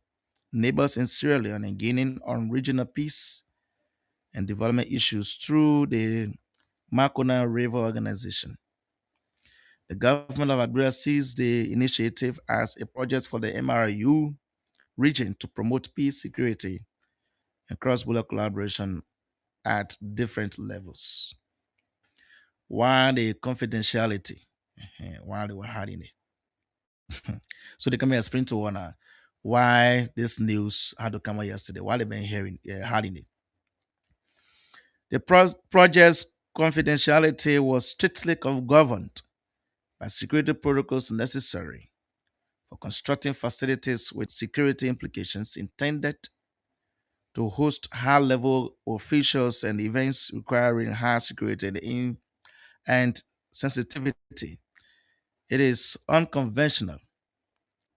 neighbors in Sierra Leone and Guinea on regional peace and development issues through the Makona River Organization. The government of Liberia sees the initiative as a project for the MRU region to promote peace, security, and cross-border collaboration at different levels. Why the confidentiality? Why they were hiding it? So they come here explain to Warner why this news had to come out yesterday, why they've been hiding it. The project's confidentiality was strictly governed by security protocols necessary for constructing facilities with security implications intended to host high-level officials and events requiring high security and sensitivity. It is unconventional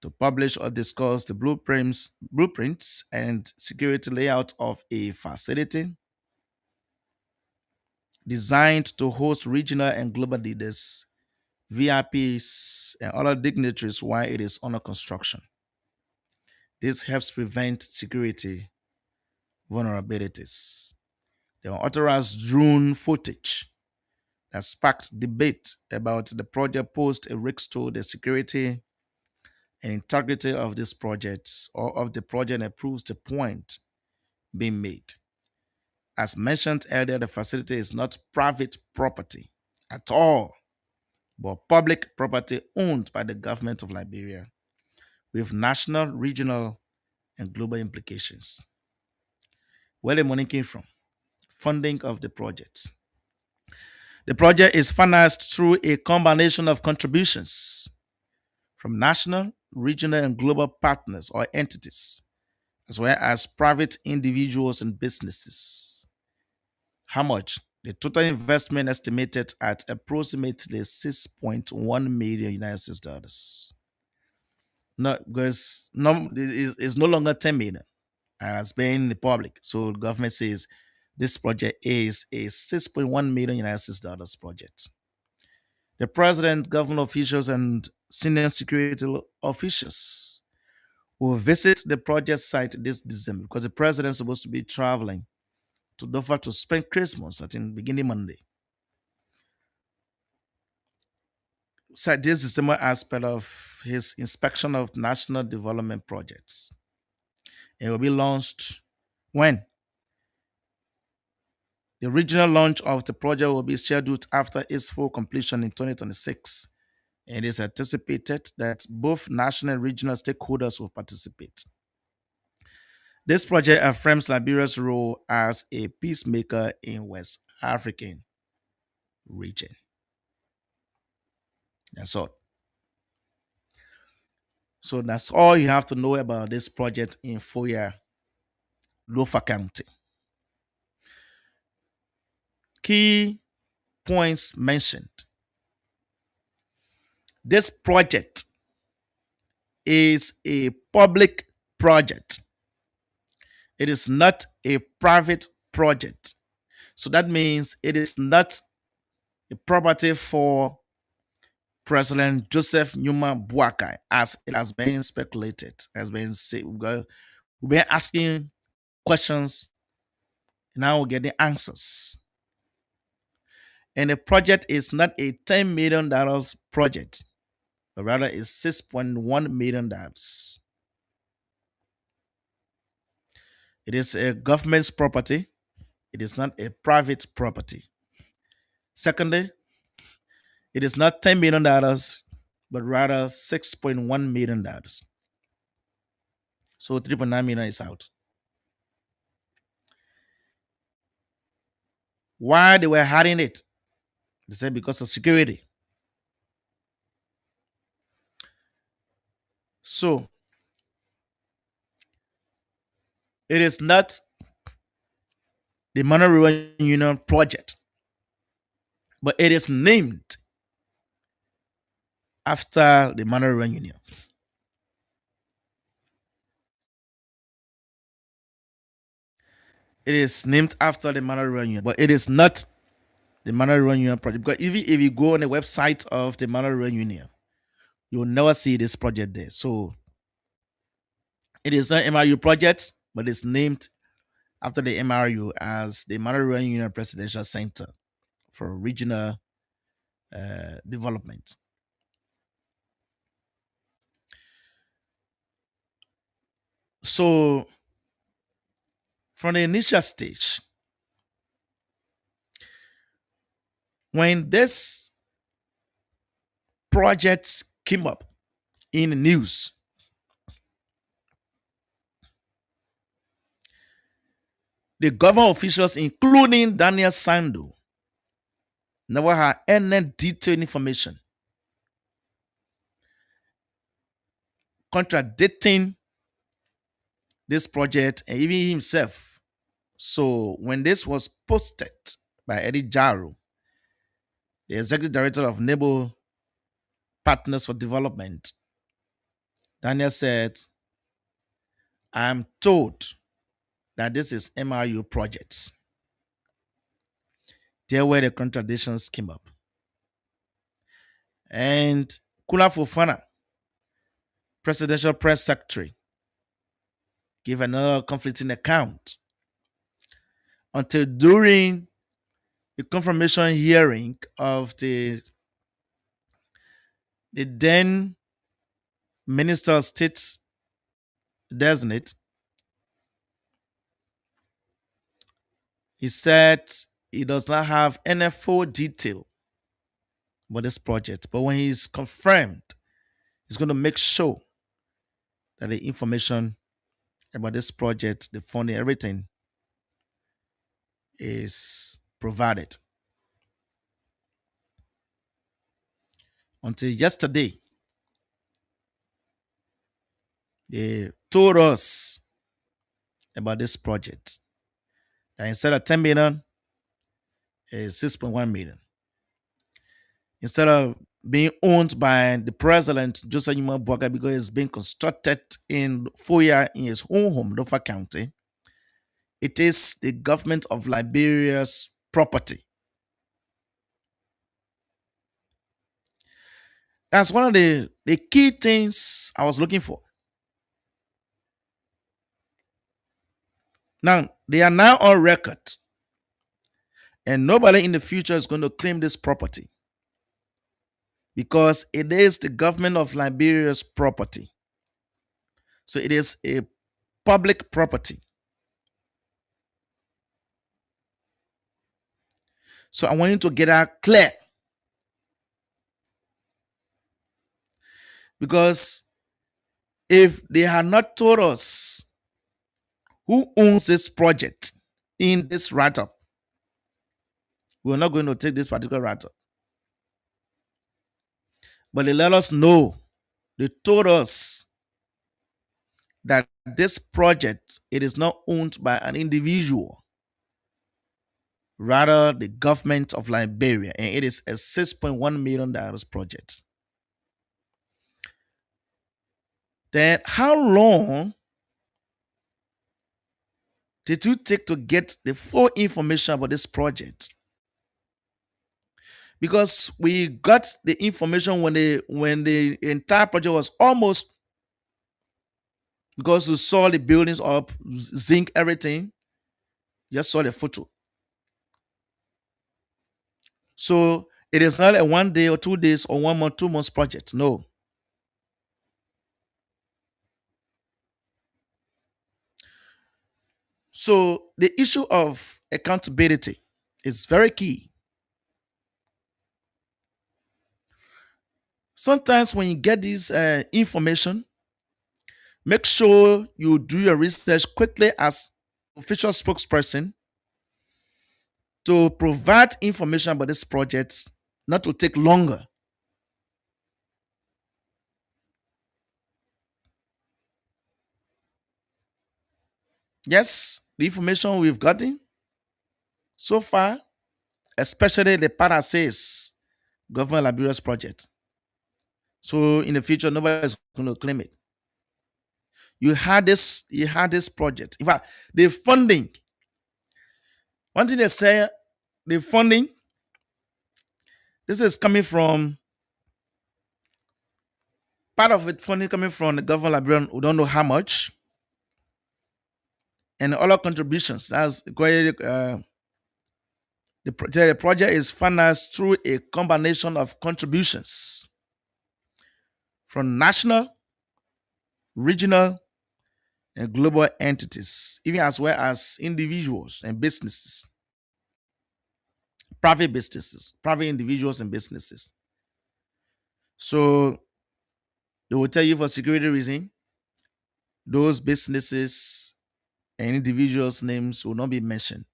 to publish or discuss the blueprints and security layout of a facility designed to host regional and global leaders, VIPs, and other dignitaries while it is under construction. This helps prevent security vulnerabilities. The unauthorized drone footage that sparked debate about the project posed a risk to the security and integrity of this project or of the project and proves the point being made. As mentioned earlier, the facility is not private property at all, but public property owned by the government of Liberia with national, regional, and global implications. Where the money came from? Funding of the project. The project is financed through a combination of contributions from national, regional, and global partners or entities, as well as private individuals and businesses. How much? The total investment estimated at approximately 6.1 million United States dollars. No, because it's no longer 10 million as being in the public. So the government says this project is a 6.1 million United States dollars project. The president, government officials, and senior security officials will visit the project site this December because the president is supposed to be traveling to Dover to spend Christmas, I think, beginning Monday. So this is the aspect of his inspection of national development projects. It will be launched when? The regional launch of the project will be scheduled after its full completion in 2026. It is anticipated that both national and regional stakeholders will participate. This project affirms Liberia's role as a peacemaker in West African region. That's all. So that's all you have to know about this project in Foya, Lofa County. Key points mentioned. This project is a public project. It is not a private project. So that means it is not a property for President Joseph Numa Boakai, as it has been speculated, has been said. We've been asking questions, now we're getting answers. And the project is not a $10 million project, but rather is $6.1 million. It is a government's property. It is not a private property. Secondly, it is not $10 million, but rather $6.1 million. So $3.9 million is out. Why they were hiding it? They said because of security. So it is not the Monroe Union project, but it is named after the Monroe Union. It is named after the Monroe Union, but it is not the Monroe Union project. Because if you go on the website of the Monroe Union, you will never see this project there. So it is not MRU project, but it's named after the MRU as the Monroe Union Presidential Center for Regional Development. So from the initial stage, when this project came up in the news, the government officials, including Daniel Sandu, never had any detailed information contradicting this project and even himself. So when this was posted by Eddie Jaro, the executive director of Nebo Partners for Development, Daniel said, I'm told that this is MRU projects. There where the contradictions came up. And Kula Fofana, presidential press secretary, gave another conflicting account until during the confirmation hearing of the then Minister of State designate. He said he does not have any full detail about this project, but when he's confirmed, he's going to make sure that the information about this project, the funding, everything is provided. Until yesterday, they told us about this project. That instead of 10 million, is 6.1 million. Instead of being owned by the president, Joseph Yuma Boakai, because it's being constructed in Foya in his own home, Dofa County, it is the government of Liberia's property. That's one of the key things I was looking for. Now, they are now on record, and nobody in the future is going to claim this property because it is the government of Liberia's property. So it is a public property. So I want you to get that clear. Because if they had not told us who owns this project in this write-up, we're not going to take this particular write-up. But they let us know. They told us that this project, it is not owned by an individual, rather the government of Liberia, and it is a $6.1 million project. Then how long did you take to get the full information about this project? Because we got the information when the entire project was almost, because we saw the buildings up, zinc, everything, just saw the photo. So it is not a 1 day or 2 days or 1 month, 2 months project. No. So the issue of accountability is very key. Sometimes when you get this information, make sure you do your research quickly as official spokesperson to provide information about this project, not to take longer. Yes, the information we've gotten so far, especially the part that says Government Liberia's project. So in the future, nobody is going to claim it. You had this project. In fact, the funding. One thing they say, the funding, this is coming from, part of it funding coming from the government Liberian, who don't know how much, and other contributions. That's the project is financed through a combination of contributions from national, regional, and global entities, even as well as individuals and businesses, private businesses, private individuals and businesses. So they will tell you, for security reason, those businesses and individuals' names will not be mentioned.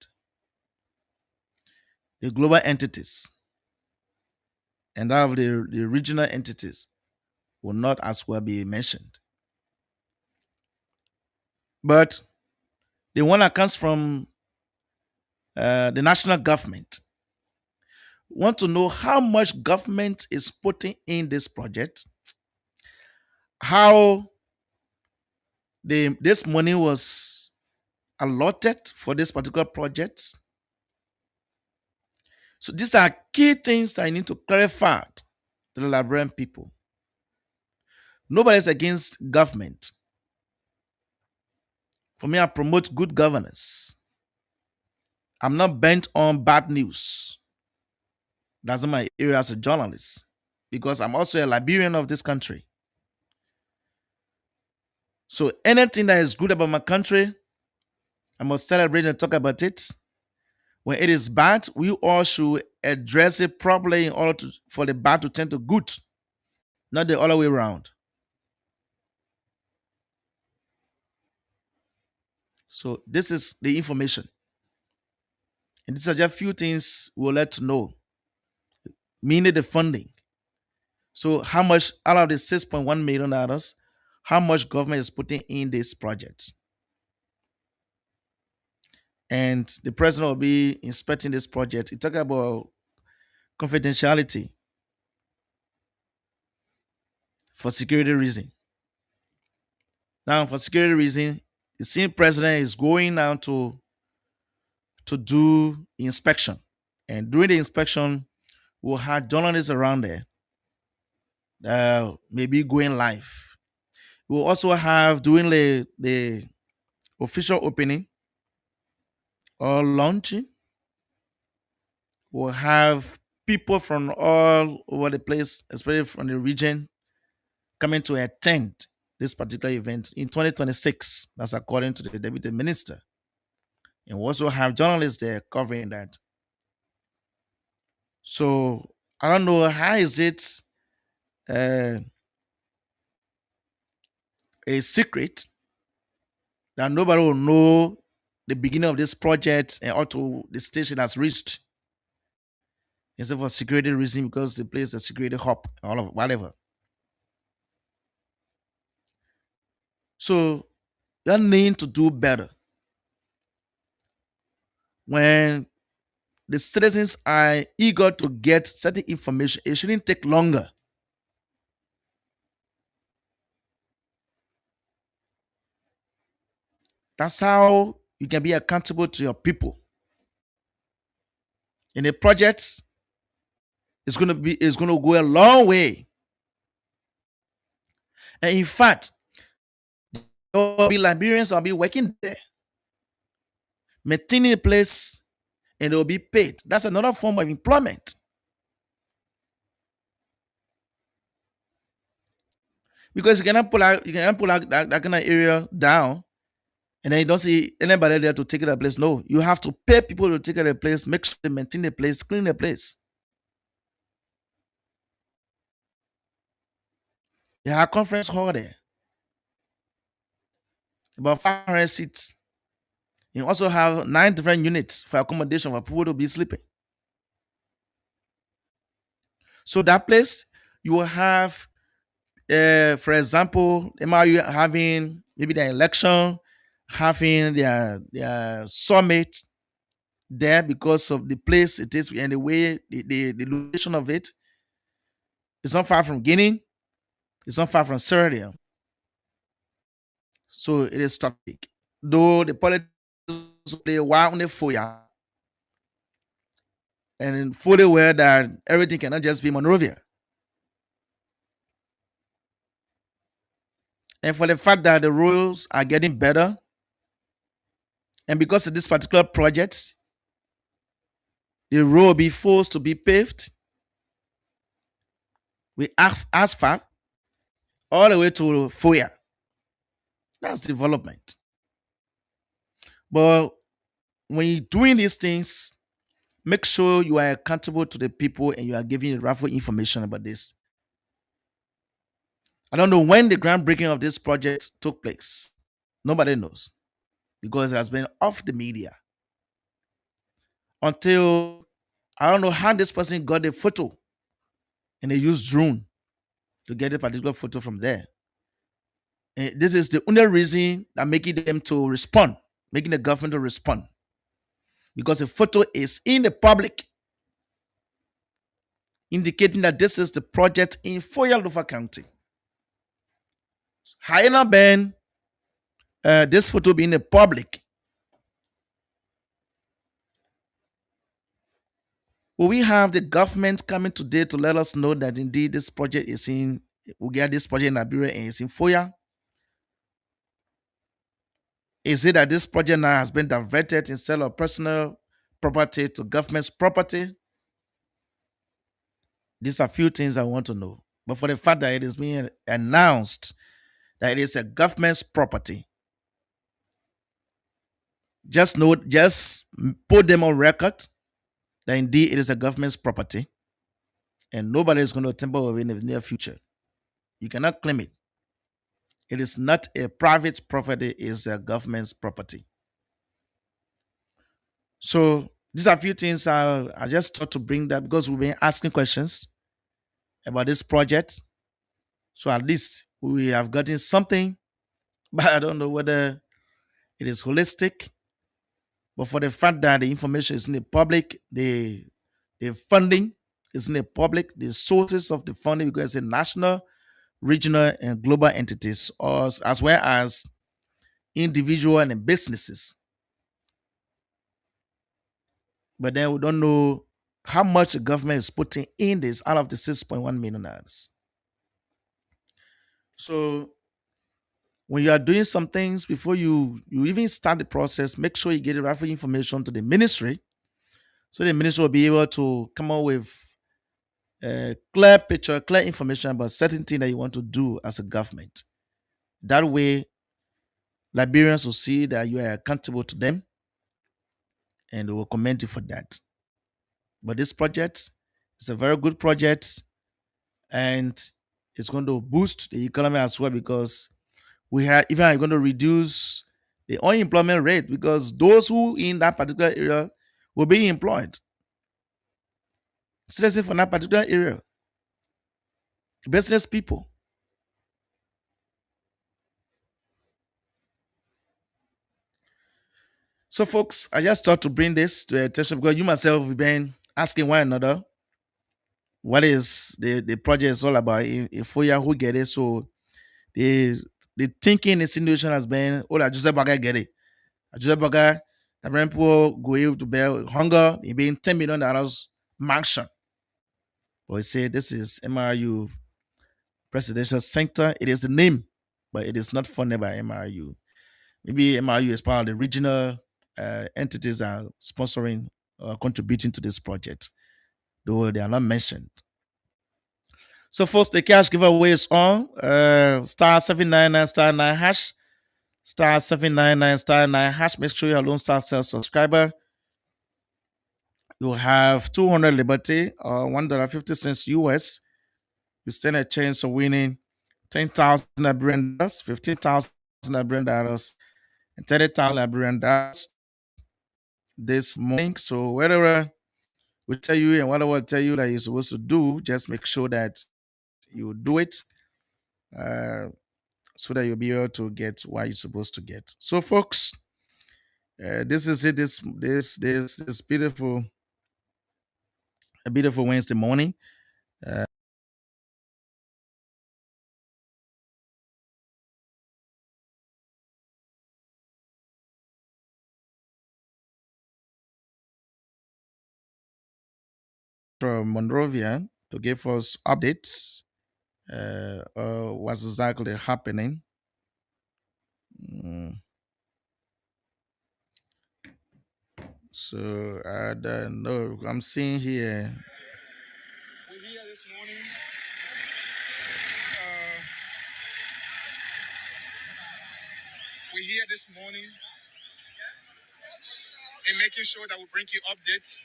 The global entities and that of the regional entities will not as well be mentioned. But the one that comes from the national government want to know how much government is putting in this project, how this money was allotted for this particular project. So these are key things that I need to clarify to the Liberian people. Nobody is against government. For me, I promote good governance. I'm not bent on bad news. That's not my area as a journalist, because I'm also a Liberian of this country. So anything that is good about my country, I must celebrate and talk about it. When it is bad, we all should address it properly in order for the bad to turn to good, not the other way around. So this is the information. And these are just a few things we'll let you know. Meaning the funding. So how much out of the $6.1 million, how much government is putting in this project? And the president will be inspecting this project. He talked about confidentiality for security reason. Now, for security reason, the same president is going now to do inspection. And during the inspection, we'll have journalists around there that may be going live. We'll also have, during the official opening or launching, we'll have people from all over the place, especially from the region, coming to attend this particular event in 2026. That's according to the deputy minister. And we also have journalists there covering that. So I don't know, how is it a secret that nobody will know the beginning of this project and up to the station has reached? Except for security reason, because the place is a security hub, all of whatever. So you need to do better. When the citizens are eager to get certain information, it shouldn't take longer. That's how you can be accountable to your people. In a project, it's going to go a long way. And in fact, there will be Liberians that will be working there, maintaining a place, and they will be paid. That's another form of employment. Because you cannot pull out that kind of area down, and then you don't see anybody there to take it a place. No, you have to pay people to take it a place, make sure they maintain the place, clean the place. You have a conference hall there, about 500 seats. You also have 9 different units for accommodation for people to be sleeping. So that place, you will have, for example, MRU having maybe the election, having their summit there because of the place it is and the way the location of it. It's not far from Guinea. It's not far from Sierra Leone. So it is strategic. Though the politics play wild on the foyer, and fully aware that everything cannot just be Monrovia. And for the fact that the roads are getting better, and because of this particular project, the road will be forced to be paved with asphalt all the way to Foya. That's development. But when you're doing these things, make sure you are accountable to the people and you are giving the rightful information about this. I don't know when the groundbreaking of this project took place. Nobody knows. because it has been off the media until I don't know how this person got the photo, and they used drone to get a particular photo from there. And this is the only reason that making them to respond, making the government to respond, because the photo is in the public, indicating that this is the project in Foya Lofa County. Hyena Ben, this photo being in the public. Will we have the government coming today to let us know that indeed this project is in, we get this project in Liberia and it's in Foya? Is it that this project now has been diverted instead of personal property to government's property? These are few things I want to know. But for the fact that it is being announced that it is a government's property, just put them on record that indeed it is a government's property and nobody is going to tamper with it in the near future. You cannot claim it. It is not a private property, it is a government's property. So these are a few things I just thought to bring that because we've been asking questions about this project. So at least we have gotten something, but I don't know whether it is holistic. But for the fact that the information is in the public, the funding is in the public, the sources of the funding, because it's national, regional, and global entities, or as well as individual and businesses. But then we don't know how much the government is putting in this out of the $6.1 million. So when you are doing some things, before you even start the process, make sure you get the right information to the ministry, so the ministry will be able to come up with a clear picture, clear information about certain things that you want to do as a government. That way, Liberians will see that you are accountable to them and they will commend you for that. But this project is a very good project and it's going to boost the economy as well, because we are going to reduce the unemployment rate, because those who in that particular area will be employed. Citizens from that particular area, business people. So, folks, I just thought to bring this to your attention because you myself have been asking one another what is the project is all about. If we who get it, so the thinking, the situation has been, oh, I just Baga get it. I just Baga, the people go able to bear hunger, it being $10 million mansion. But he said this is MRU Presidential Center. It is the name, but it is not funded by MRU. Maybe MRU is part of the regional entities that are sponsoring or contributing to this project, though they are not mentioned. So, folks, the cash giveaway is on. Star 799 star 9 hash. Star 799 star 9 hash. Make sure you're a Lone Star Sales subscriber. You'll have 200 Liberty or $1.50 US. You stand a chance of winning 10,000 Liberian dollars, 15,000 Liberian dollars, and 30,000 Liberian dollars this morning. So whatever we tell you and whatever we tell you that you're supposed to do, just make sure that you do it, so that you'll be able to get what you're supposed to get. So, folks, this is it. This beautiful, a beautiful Wednesday morning. From Monrovia to give us updates what's exactly happening. So I don't know. I'm seeing here. We're here this morning. We're here this morning and making sure that we bring you updates.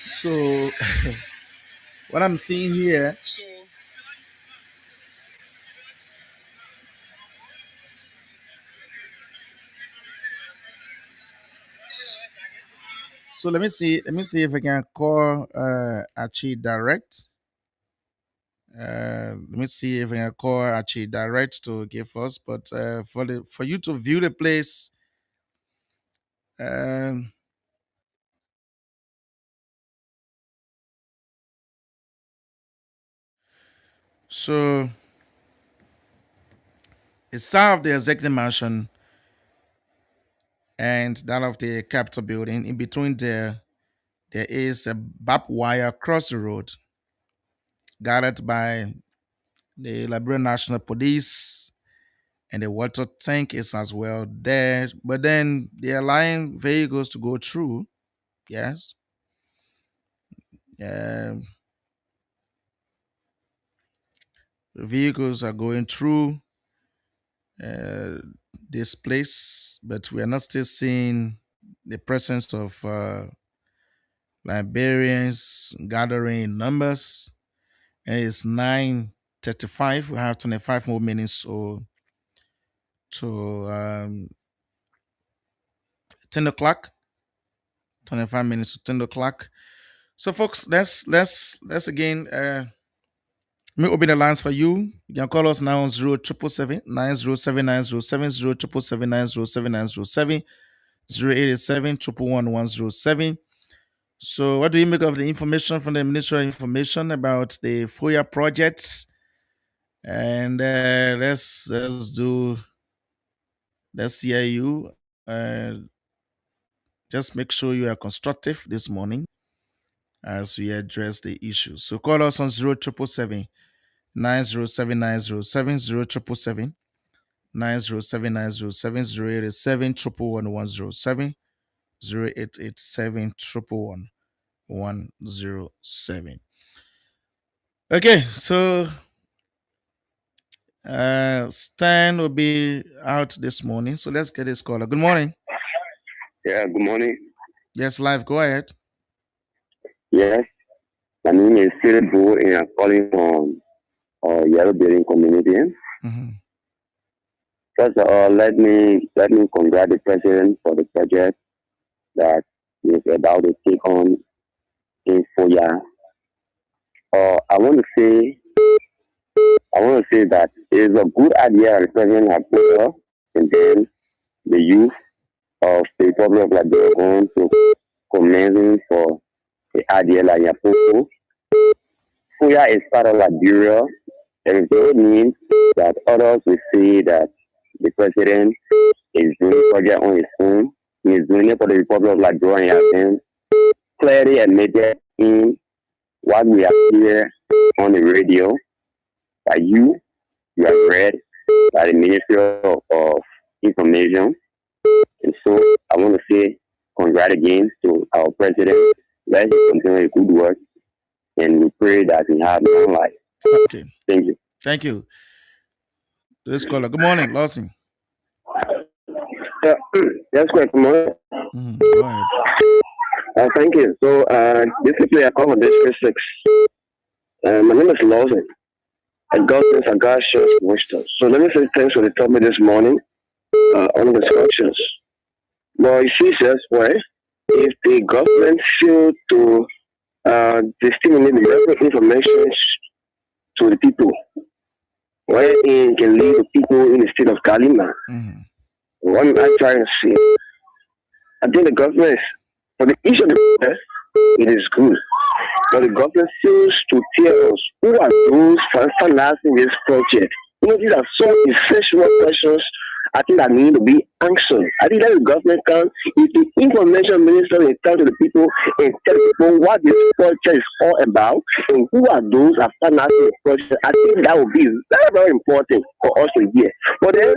So what I'm seeing here. So let me see if I can call Archie direct. Let me see if I can call Archie direct to give us. But for you to view the place, so it's south of the executive mansion and that of the Capitol building. In between there is a barbed wire across the road, guarded by the Liberia National Police, and the water tank is as well there. But then they're allowing vehicles to go through. Yes. Vehicles are going through this place, but we are not still seeing the presence of Liberians gathering in numbers. And it's 9:35. We have 25 more minutes or to 10 o'clock. 25 minutes to 10 o'clock. So, folks, let's again. Let me open the lines for you. You can call us now on 0777 907 907 0777 907 907 087 111 107. So, what do you make of the information from the Ministry of Information about the FOIA projects? And let's hear you. Just make sure you are constructive this morning as we address the issue. So call us on 0777 907 907 0777 907 907 087 111 107 0887 111 107. Okay, so Stan will be out this morning. So let's get this caller. Good morning. Yeah, good morning. Yes, live. Go ahead. Yes, my name is Siribu and I'm calling from Yellow Building community. Mm-hmm. First of all, let me congratulate the president for the project that he is about to take on in FOIA. I want to say that it is a good idea the president has put up, and then the youth of the Republic of Liberia are going to commending for the idea like Yapoto. FOIA is part of Liberia, and it does mean that others will see that the president is doing the project on his own. He is doing it for the Republic of Liberia, and he has been clearly admitted in what we have here on the radio that you have read by the Ministry of Information. And so I want to say congrats again to our president. Let him continue good work, and we pray that he have long life. Okay. Thank you. Thank you. This caller. Good morning, Lawson. Yes, good morning. Go ahead. Thank you. So basically I call for District 6. My name is Lawson. I got this Augustus Worcester. So let me say thanks for the topic this morning on the discussions. But you see, just why if the government failed to disseminate the relevant information to the people, where it can lead the people in the state of Kalima. What am I trying to say? I think the government, for the issue of the press, it is good. But the government fails to tell us who are those financing this project. You know, these are some essential questions I think that need to be answered. I think that the government can, if the information minister will tell to the people and tell people what this project is all about and who are those that financing the project, I think that would be very, very important for us to hear. But then,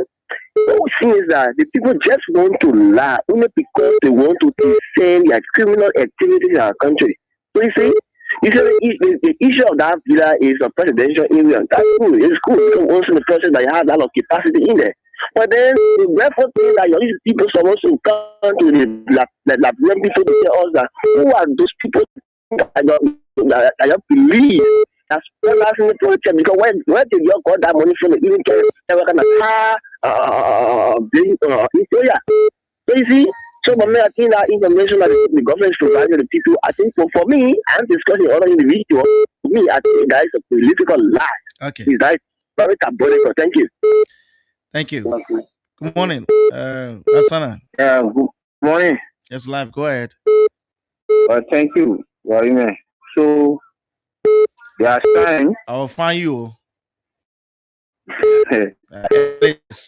what we see is that the people just want to lie only because they want to defend their criminal activities in our country. So you see, the issue of that villa is a presidential area. That's cool. It's cool because once in the process that you have a lot of capacity in there. But then the therefore thing that these people supposed to come to the Liberian people to tell us that who are those people I just believe that's one last thing to project because where did you got that money from? Even never kind of yeah. So you see, so for me, I think that information that the government is providing to the people, I think for me, I'm discussing other individuals. For me, I think that is a political lie. Okay. That is very diabolical. Thank you. Thank you. Good morning, Asana. Good morning. Yes, live. Go ahead. Thank you very much. So, they are saying, I'll find you.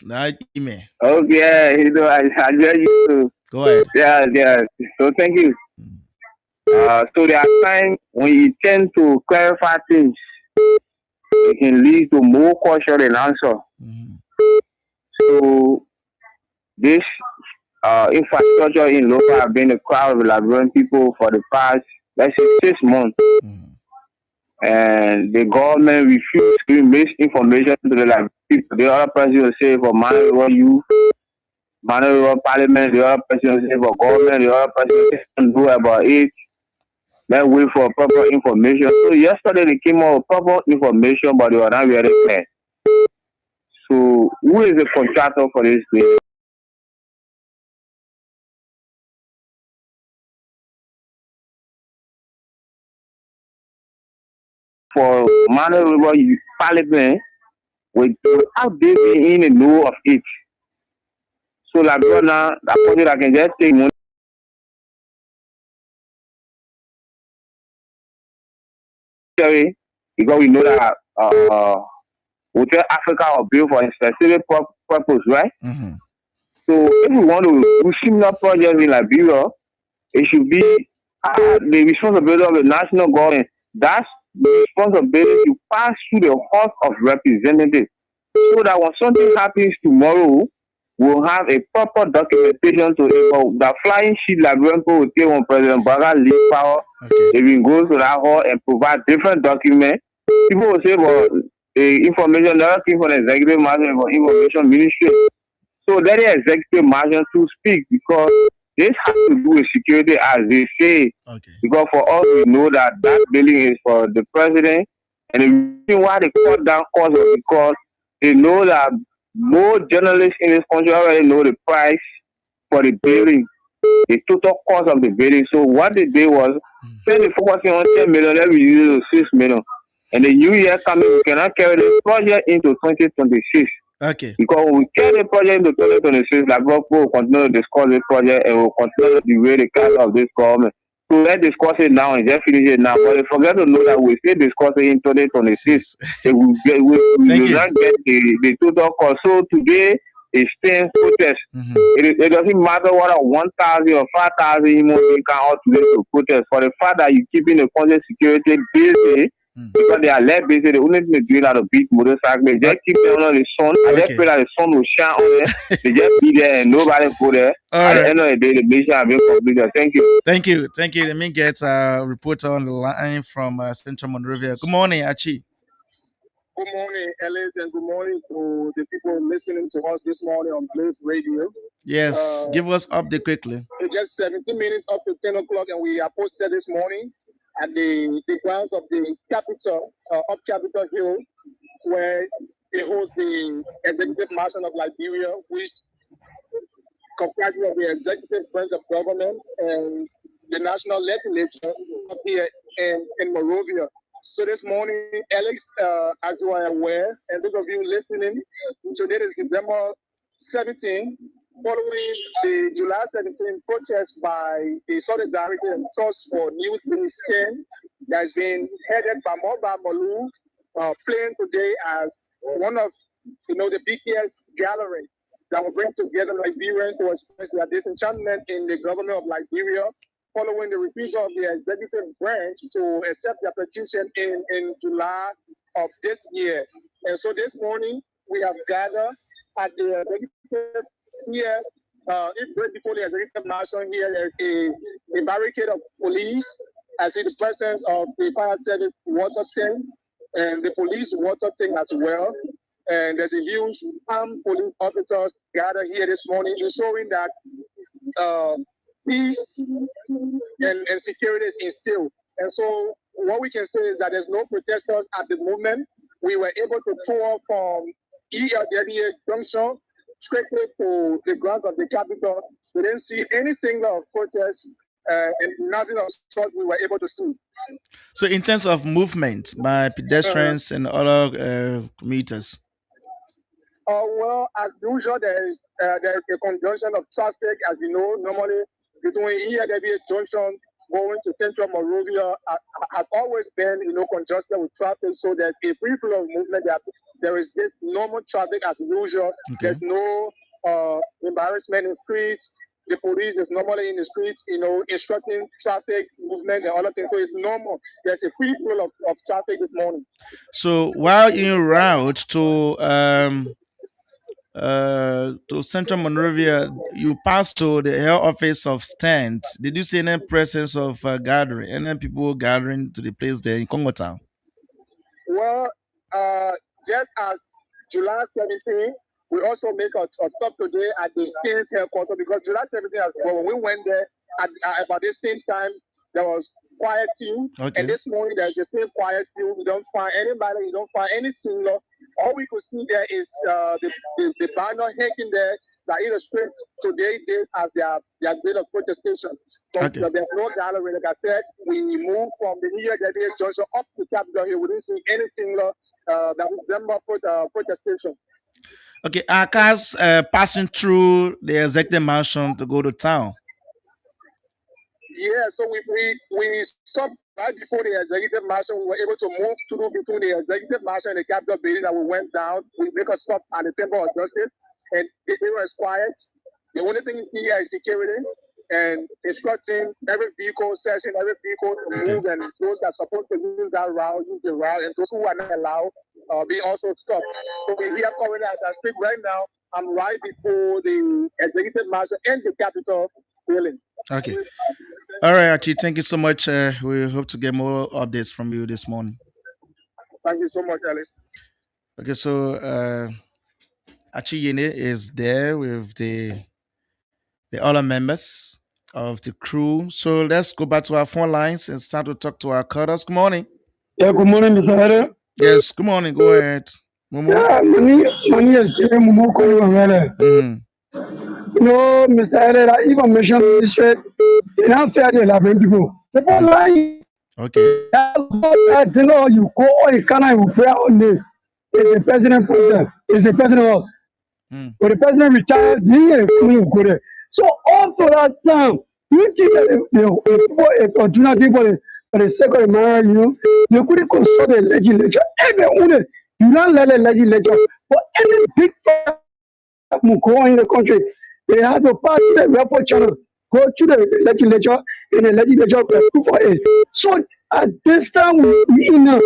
Now email. Okay, I hear you. Go ahead. Yeah. So thank you. So there are times when you tend to clarify things, it can lead to more question and answer. So this infrastructure in local have been a crowd of Liberian people for the past, let's say, 6 months. And the government refused to give misinformation to the Liberian people. The other person will say for Manuel you, Manuel Parliament, the other person will say for government, the other person will say do about it. Let's wait for proper information. So yesterday they came out with proper information, but they were not very clear. So who is the contractor for this thing? For Manuel River Parliament, without they being in the know of it. So like now, that person that can just take money because we know that Hotel Africa was built for a specific purpose, right? So if we want to do similar projects in Liberia, it should be the responsibility of the national government. That's the responsibility to pass through the House of Representatives so that when something happens tomorrow, we'll have a proper documentation to it. The flying sheet Liberian people will take when President Baga leave power. If he goes to that hall and provide different documents, people will say, well, the information never came from the executive management or information ministry. So let the executive management to speak because this has to do with security as they say. Because for us, we know that building is for the president. And the reason why they cut down costs is because they know that more journalists in this country already know the price for the building, the total cost of the building. So what they did was, instead of focusing on 10 million, let me use it to 6 million. And the new year coming, we cannot carry the project into 2026. Okay. Because when we carry the project into 2026, like God will continue to discuss this project and will continue to weigh the cost of this government. So let's discuss it now and just finish it now. But they forget to know that we still discuss it in 2026. we will not get the total cost. So today is 10 protest. It doesn't matter whether 1,000 or 5,000 human beings can all today to protest. For the fact that you're keeping the country security busy, because they are less busy, the only thing they do is to beat motorcycle. They just keep them on the sun. I just pray that the sun will shine on them. They just be there and nobody go there. At the end of the day, the mission has been completed. Thank you. Thank you. Let me get a reporter on the line from Central Monrovia. Good morning, Achi. Good morning, Ellis, and good morning to the people listening to us this morning on Blaze Radio. Yes, give us update quickly. It's just 17 minutes up to 10 o'clock, and we are posted this morning at the grounds of the Capitol, up Capitol Hill, where they host the Executive Mansion of Liberia, which comprises of the executive branch of government and the national legislature up here in Monrovia. So this morning, Alex, as you are aware, and those of you listening, today is December 17, following the July 17 protest by the Solidarity and Trust for New Christian that has been headed by Morba Malou, playing today as one of the BPS gathering that will bring together Liberians to express their disenchantment in the government of Liberia, following the refusal of the executive branch to accept their petition in July of this year. And so this morning, we have gathered at the executive here, right before the executive mansion here, a barricade of police. I see the presence of the fire service water tank and the police water tank as well. And there's a huge armed police officers gathered here this morning, ensuring that peace and security is instilled. And so what we can say is that there's no protesters at the moment. We were able to tour from ELWA Junction strictly to the grounds of the Capitol. We didn't see any single protest and nothing of such we were able to see. So in terms of movement by pedestrians and other commuters? Well, as usual, there is a conjunction of traffic, as you know, normally between ELWA Junction going to Central Monrovia has always been, congested with traffic. So there's a free flow of movement. There is this normal traffic as usual. Okay. There's no embarrassment in the streets. The police is normally in the streets, instructing traffic movement and other things. So it's normal. There's a free flow of traffic this morning. So while en route to Central Monrovia, you passed to the head office of Stand. Did you see any presence of gathering, any people gathering to the place there in Congo Town? Well, just as July 17th, we also make a stop today at the Stand's headquarters, because July 17th, when we went there at about the same time, there was quiet team. Okay. And this morning there's the same quiet team. We don't find anybody. You don't find any singer. All we could see there is the banner hanging there that illustrates today's date as their date of protestation. But there's no gallery. Like I said, we moved from the ELWA Junction up to Capitol Hill. We didn't see any singer that resembled protestation. Okay, are cars passing through the executive mansion to go to town? Yeah, so we stopped right before the executive mansion. We were able to move through between the executive mansion and the Capitol building, and we went down. We make a stop at the Temple of Justice, and it was quiet. The only thing you see here is security and instructing every vehicle session, every vehicle to move, and those that are supposed to use that route, use the route, and those who are not allowed, be also stopped. So we're here currently as I speak right now. I'm right before the executive mansion and the Capitol building. Okay. All right, Archie, thank you so much. We hope to get more updates from you this morning. Thank you so much, Alice. Okay, so Archie Yene is there with the other members of the crew. So let's go back to our phone lines and start to talk to our callers. Good morning. Yeah, good morning, Mr. Hede. Yes, good morning. Go ahead. Momo. Yeah, money is still Momo calling. No, Mr. Hede, I even mentioned this straight. In our fair, they love people. People lying. Okay. You go or you cannot you pray only. It's the president person. It's the president of us. When the president retired, he ain't coming go there. So up to that time, you think that the people, if you do not think for the sake of the man, you couldn't consult the legislature. Everyone, you don't let the legislature. For any big problem go on in the country, they have to pass the report channel, go to the legislature, and the legislature will approve for it. So at this time, we in the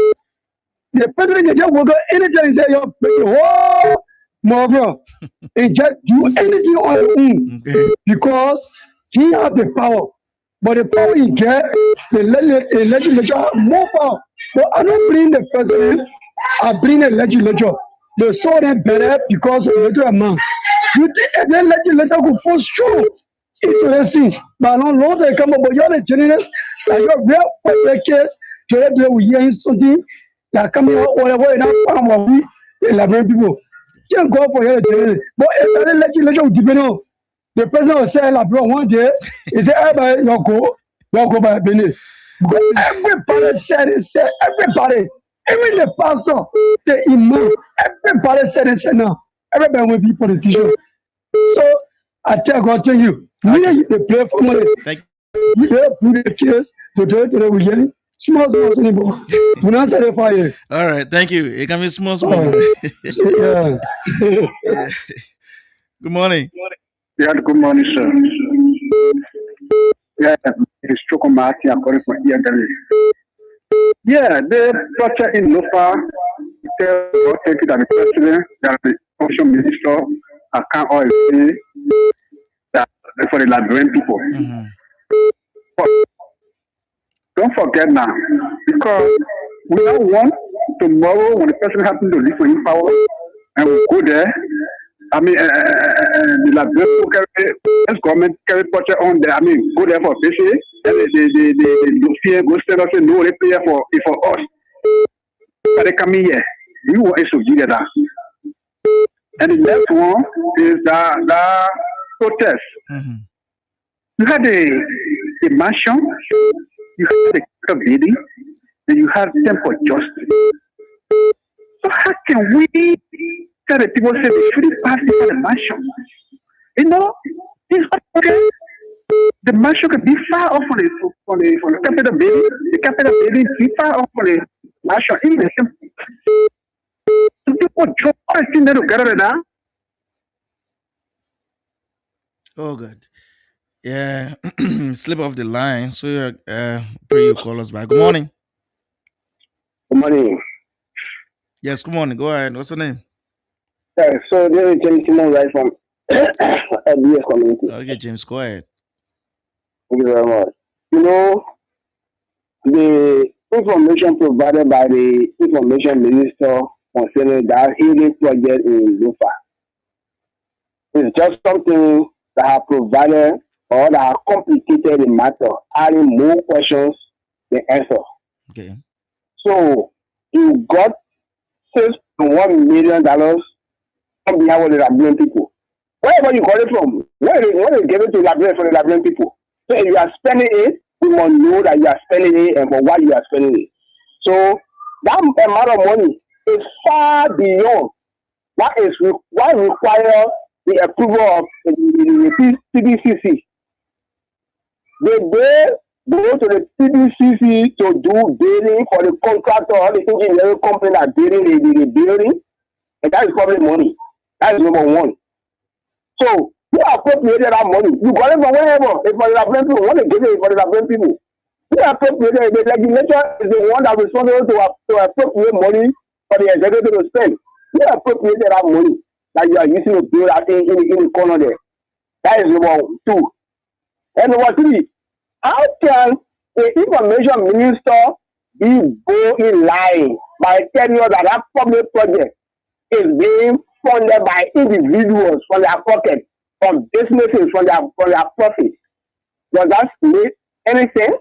president just will go anytime he say, "Oh, Marvel," and just do anything on his own because he has the power. But the power he get, the legislature have more power. But I don't bring the president, I bring the legislature. They saw them better because of the man. You think the legislature could push through into this thing? But I don't know they come up, but you're the journalists, like you're real for the case, today we hear something that coming out whatever in that farm of we, the Liberian people. Can't go for your journalists. But if the legislature will depend on, the president will say, "Labro, one day," he said, "Everybody, you go by Benin." Because everybody said it, everybody, even the pastor, the imam, everybody said it, now. Everybody will be politician. So I tell you, we play for money. We put the case to do it we get it. Small anymore. We not say the fire. All right, thank you. It can be small. Yeah. Good morning. Yeah, good morning, sir. Yeah, it's Chokomati. I'm calling from ELWA. Yeah, the structure in Lofa, thank you that the president, that the social minister, I can't always say that for the Liberian people. But don't forget now, because we don't want tomorrow when the president happens to leave for his power, and we go there. I mean, the Liberian government carry pressure on there. I mean, go there for visit, And the fear go stand up and no, they pay for us. But they come here. You want to get that. And the next one is the protest. Mm-hmm. You had a mansion, you had a building, and you have temple justice. So how can we tell the people say they shouldn't pass the mansion? You know, it's okay. The mansion can be far off from the capital building. The capital building is far off from the mansion. Even so people join all things together now. Oh, good. Yeah, slip off the line. So, pray you call us back. Good morning. Good morning. Yes, good morning. Go ahead. What's the name? So this is James Simon right from LBS community. Okay, James, go ahead. Thank you very much. You know, the information provided by the information minister concerning that healing project in Lufa is just something that have provided or that have complicated the matter, adding more questions than answers. Okay. So you got $6.1 million on behalf of the Liberian people. Wherever you got it from, where they give it to Liberian for the Liberian people. So if you are spending it, you must know that you are spending it and for what you are spending it. So that amount of money is far beyond what requires the approval of the CDCC. They go to the CDCC to do bidding for the contractor or the engineering company that building the building, and that is public money. That is number one. So who appropriated that money? You got it from wherever. It's for the Liberian people. What they give it for the Liberian people? Who appropriated? The legislature is the one that is responsible to appropriate money for the executive to spend. Who appropriated that money that you are using to build that thing in the corner there? That is number two. And number three, how can the information minister be boldly lying by telling us that that public project is being funded by individuals from their pocket, from businesses, from their profit? Does that make any sense?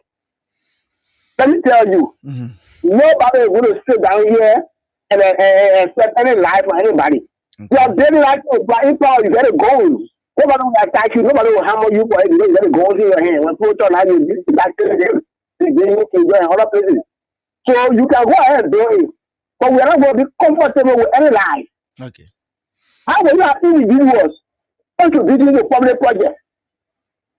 Let me tell you, nobody is going to sit down here and accept any lie from anybody. Okay. You are daily life in power, you get the goals. Nobody will attack you, nobody will hammer you for it, you get the goals in your hand. When people turn out, you back to them, they enjoy in other places. So you can go ahead and do it, but we are not going to be comfortable with any lie. Okay. How will you have individuals contributing to public projects?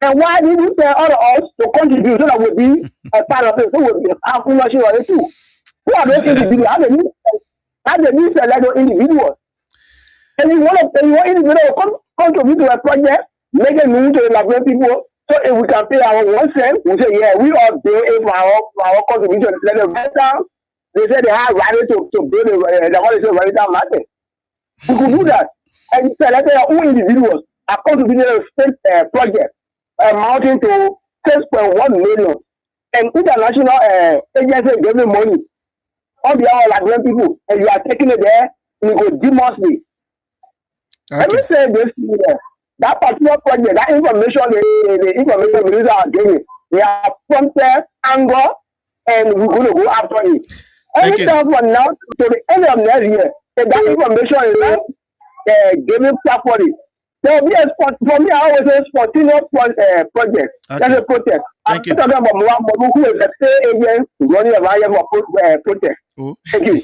And why did you tell all of us to contribute so that we'll be a part of it, so we'll be half ownership of it too? Who are those individuals? How do you select those individuals? And you want individuals to contribute to a project, make a meaning to the Liberian people, so if we can pay our 1 cent, we say, yeah, we all do it for our contribution. Let them write down. They say they have right to build the rental market. We could do that. And you select your own individuals are contributing to a state project amounting to 6.1 million. And international agencies giving money on behalf of Liberian people, and you are taking it there, you go demonstrate. Okay. Let me say this here. That particular project, that information, the information minister are giving, they are prompted anger, and we're going to go after it. Anytime from now to the end of next year, if that information is not given properly, there will be for me, I always say spontaneous project. Okay. That's a protest. I'm talking about Muhammad, who is a state agent running around here for protest. Oh. Thank you.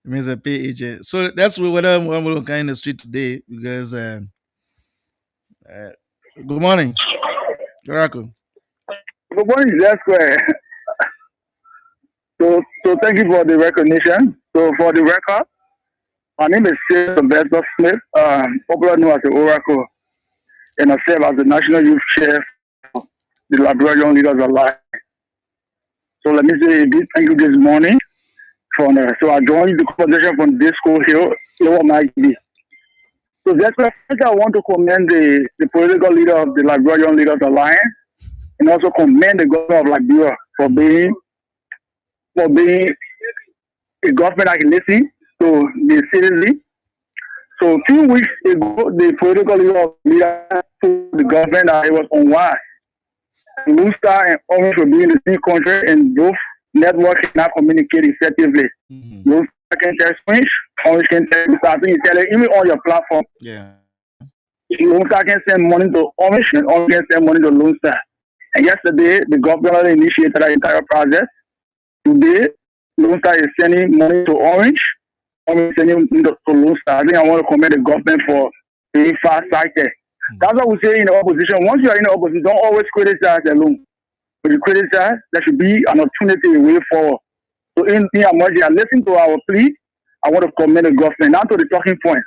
Means a pay agent. So that's what I'm looking in the street today because good morning, Oracle. Good morning, Square. So thank you for the recognition. So for the record, my name is Sylvester Smith, popular known as the Oracle, and I serve as the National Youth Chair for the Liberian Young Leaders Alliance. So let me say a big thank you this morning. So I joined the conversation from this school here, Lower Maggie. So that's why I want to commend the political leader of the Liberian Young Leaders Alliance, and also commend the government of Liberia for being a government that can listen to the citizens. So 2 weeks ago, the political leader of Liberia told the government that it was unwise. Lone Star and Orange will be in the same country and both networks cannot communicate effectively. Lone Star can tell Orange, Orange can tell Lone Star. I think you tell it even on your platform. Yeah. Lone Star can send money to Orange and Orange can send money to Lone Star. And yesterday, the governor initiated the entire process. Today, Lone Star is sending money to Orange. Orange is sending money to Lone Star. I think I want to commend the government for being fast-sighted. That's what we say in the opposition. Once you are in the opposition, don't always criticize alone. When you criticize, there should be an opportunity way forward. So in Amoji, I listen to our plea. I want to commend the government. Now to the talking point.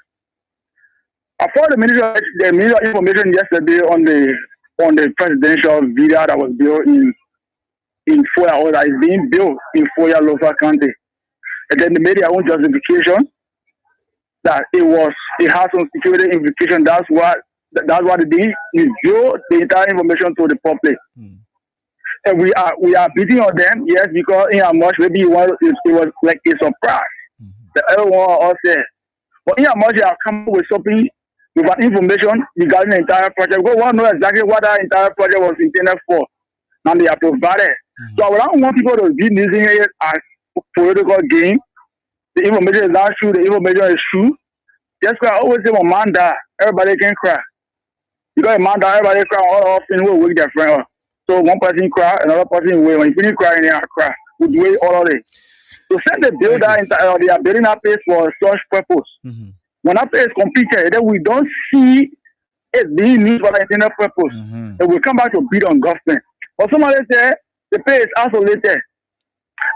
I found the Minister of Information yesterday on the presidential villa that was built in Foya, or that is being built in Foya local county. And then they made their own justification that it has some security implication. That's what they did. We build the entire information to the public. And we are beating on them, yes, because in Amosh, maybe it was like a surprise that everyone else said. But in Amosh, they have come up with something, with an information regarding the entire project. We want to know exactly what that entire project was intended for. And they are provided. So I don't want people to be using it as political game. The information is not true, the information is true. Just because I always say when man die, everybody can cry. Because a man die, everybody cry, all often will wake their friend up. So one person cry, another person will. When you finish crying, they cry. We do it all of it. So send the builder, they are building that place for such purpose. When that place is completed, then we don't see it being used for the intended purpose. It will come back to beat on government. But somebody said the place is isolated.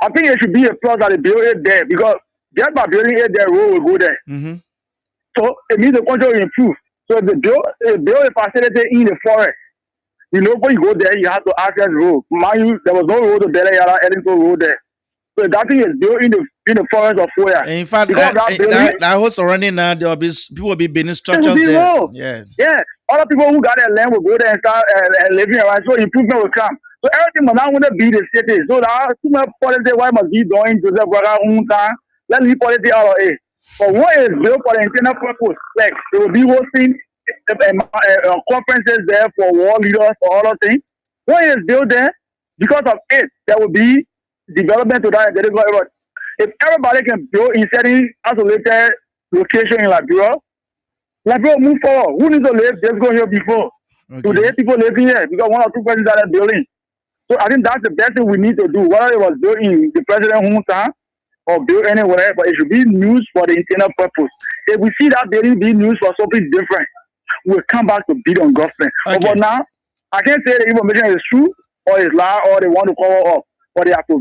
I think it should be a plus that they build it there, because just by building it there, road will go there. So it means the country will improve. So if they build a facility in the forest, you know, when you go there, you have to access road. Mind you, there was no road to Bele Yara, Ellington Road there. So that thing is built in the forest of Foya. In fact, that whole surrounding now, there will be people will be building structures there. Yeah. Other people who got their land will go there and start living around. So improvement will come. So everything must not want to be the city. So that too much policy why must be doing Joseph Braga own time. Let's leave policy out of it. But what is built for the intended purpose? Like it will be hosting conferences there for war leaders, for all of things. What is built there? Because of it, there will be development to that. If everybody can build in certain isolated location in Liberia move forward. Who needs to live? Just go here before. Today, people living here because one or two persons are building. So I think that's the best thing we need to do. Whether it was built in the president's hometown or built anywhere, but it should be used for the intended purpose. If we see that building being used for something different, we'll come back to beat on government. But for now, I can't say the information is true or is lie or they want to cover up. But they have to.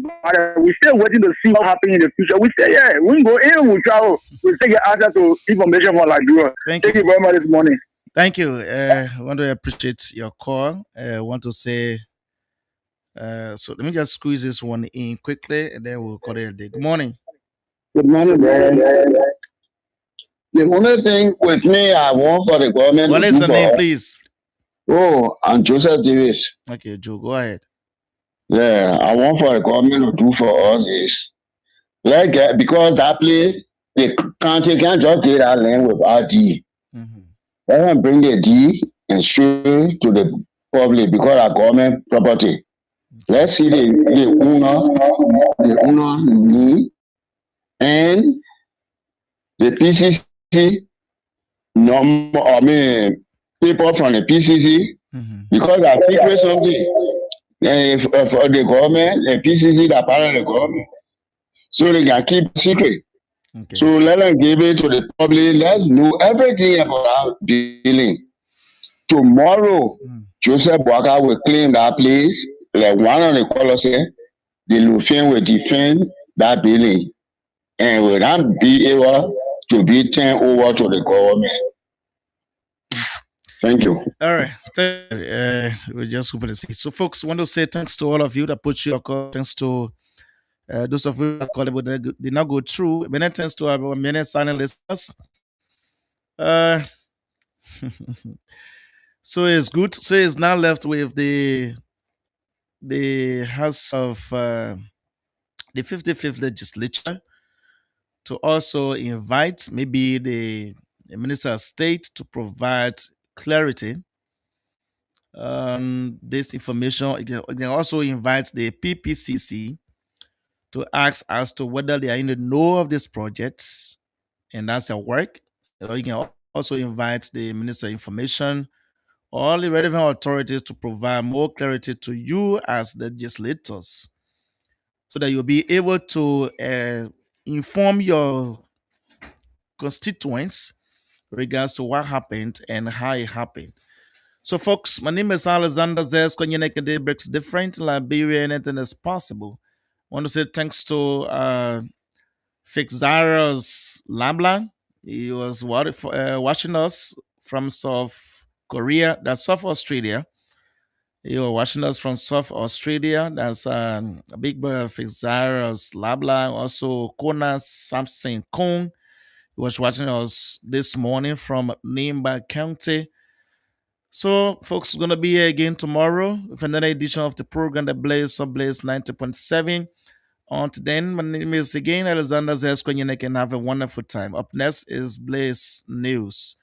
We're still waiting to see what happens in the future. We say, yeah, we can go in, we travel. We'll take access to information from Liberia. Thank you very much this morning. Thank you. I want to appreciate your call. I want to say, so let me just squeeze this one in quickly and then we'll call it a day. Good morning. Good morning, brother. The only thing with me, I want for the government. What is the name, please? Oh, I'm Joseph Davis. Okay, Joe, go ahead. Yeah, I want for the government to do for us is because that place, the country can't just get that land without D. Let them bring the D and show it to the public because our government property. Let's see the owner need and the PCC number. I mean, people from the PCC because I think something. For the government, the PCC that part of the government, so they can keep secret. So let them give it to the public. Let's know everything about our dealing. Tomorrow, Joseph Boakai will claim that place. Like one of the callers said, the Lufin will defend that building and will not be able to be turned over to the government. Thank you. All right. We're just hoping to see. So, folks, want to say thanks to all of you that put your call. Thanks to those of you that called, but they did not go through. Many thanks to our many silent listeners. So it's good. So it's now left with the House of the 55th Legislature to also invite maybe the Minister of State to provide clarity this information. You can also invite the PPCC to ask as to whether they are in the know of this project, and that's their work. Or you can also invite the Minister of Information, all the relevant authorities to provide more clarity to you as the legislators, so that you'll be able to inform your constituents regards to what happened and how it happened. So, folks, my name is Alexander Zes. Kwenye Day Breaks Different, Liberia, anything is possible. I want to say thanks to Fixaros Labla. He was watching us from South Korea, that's South Australia. He was watching us from South Australia. That's a big brother Fixaros Labla. Also, Kona Samson Kong. He was watching us this morning from Nimba County. So, folks, going to be here again tomorrow with another edition of the program, The Blaze of Blaze 90.7. Until then, my name is again Alexander Zesco, and have a wonderful time. Up next is Blaze News.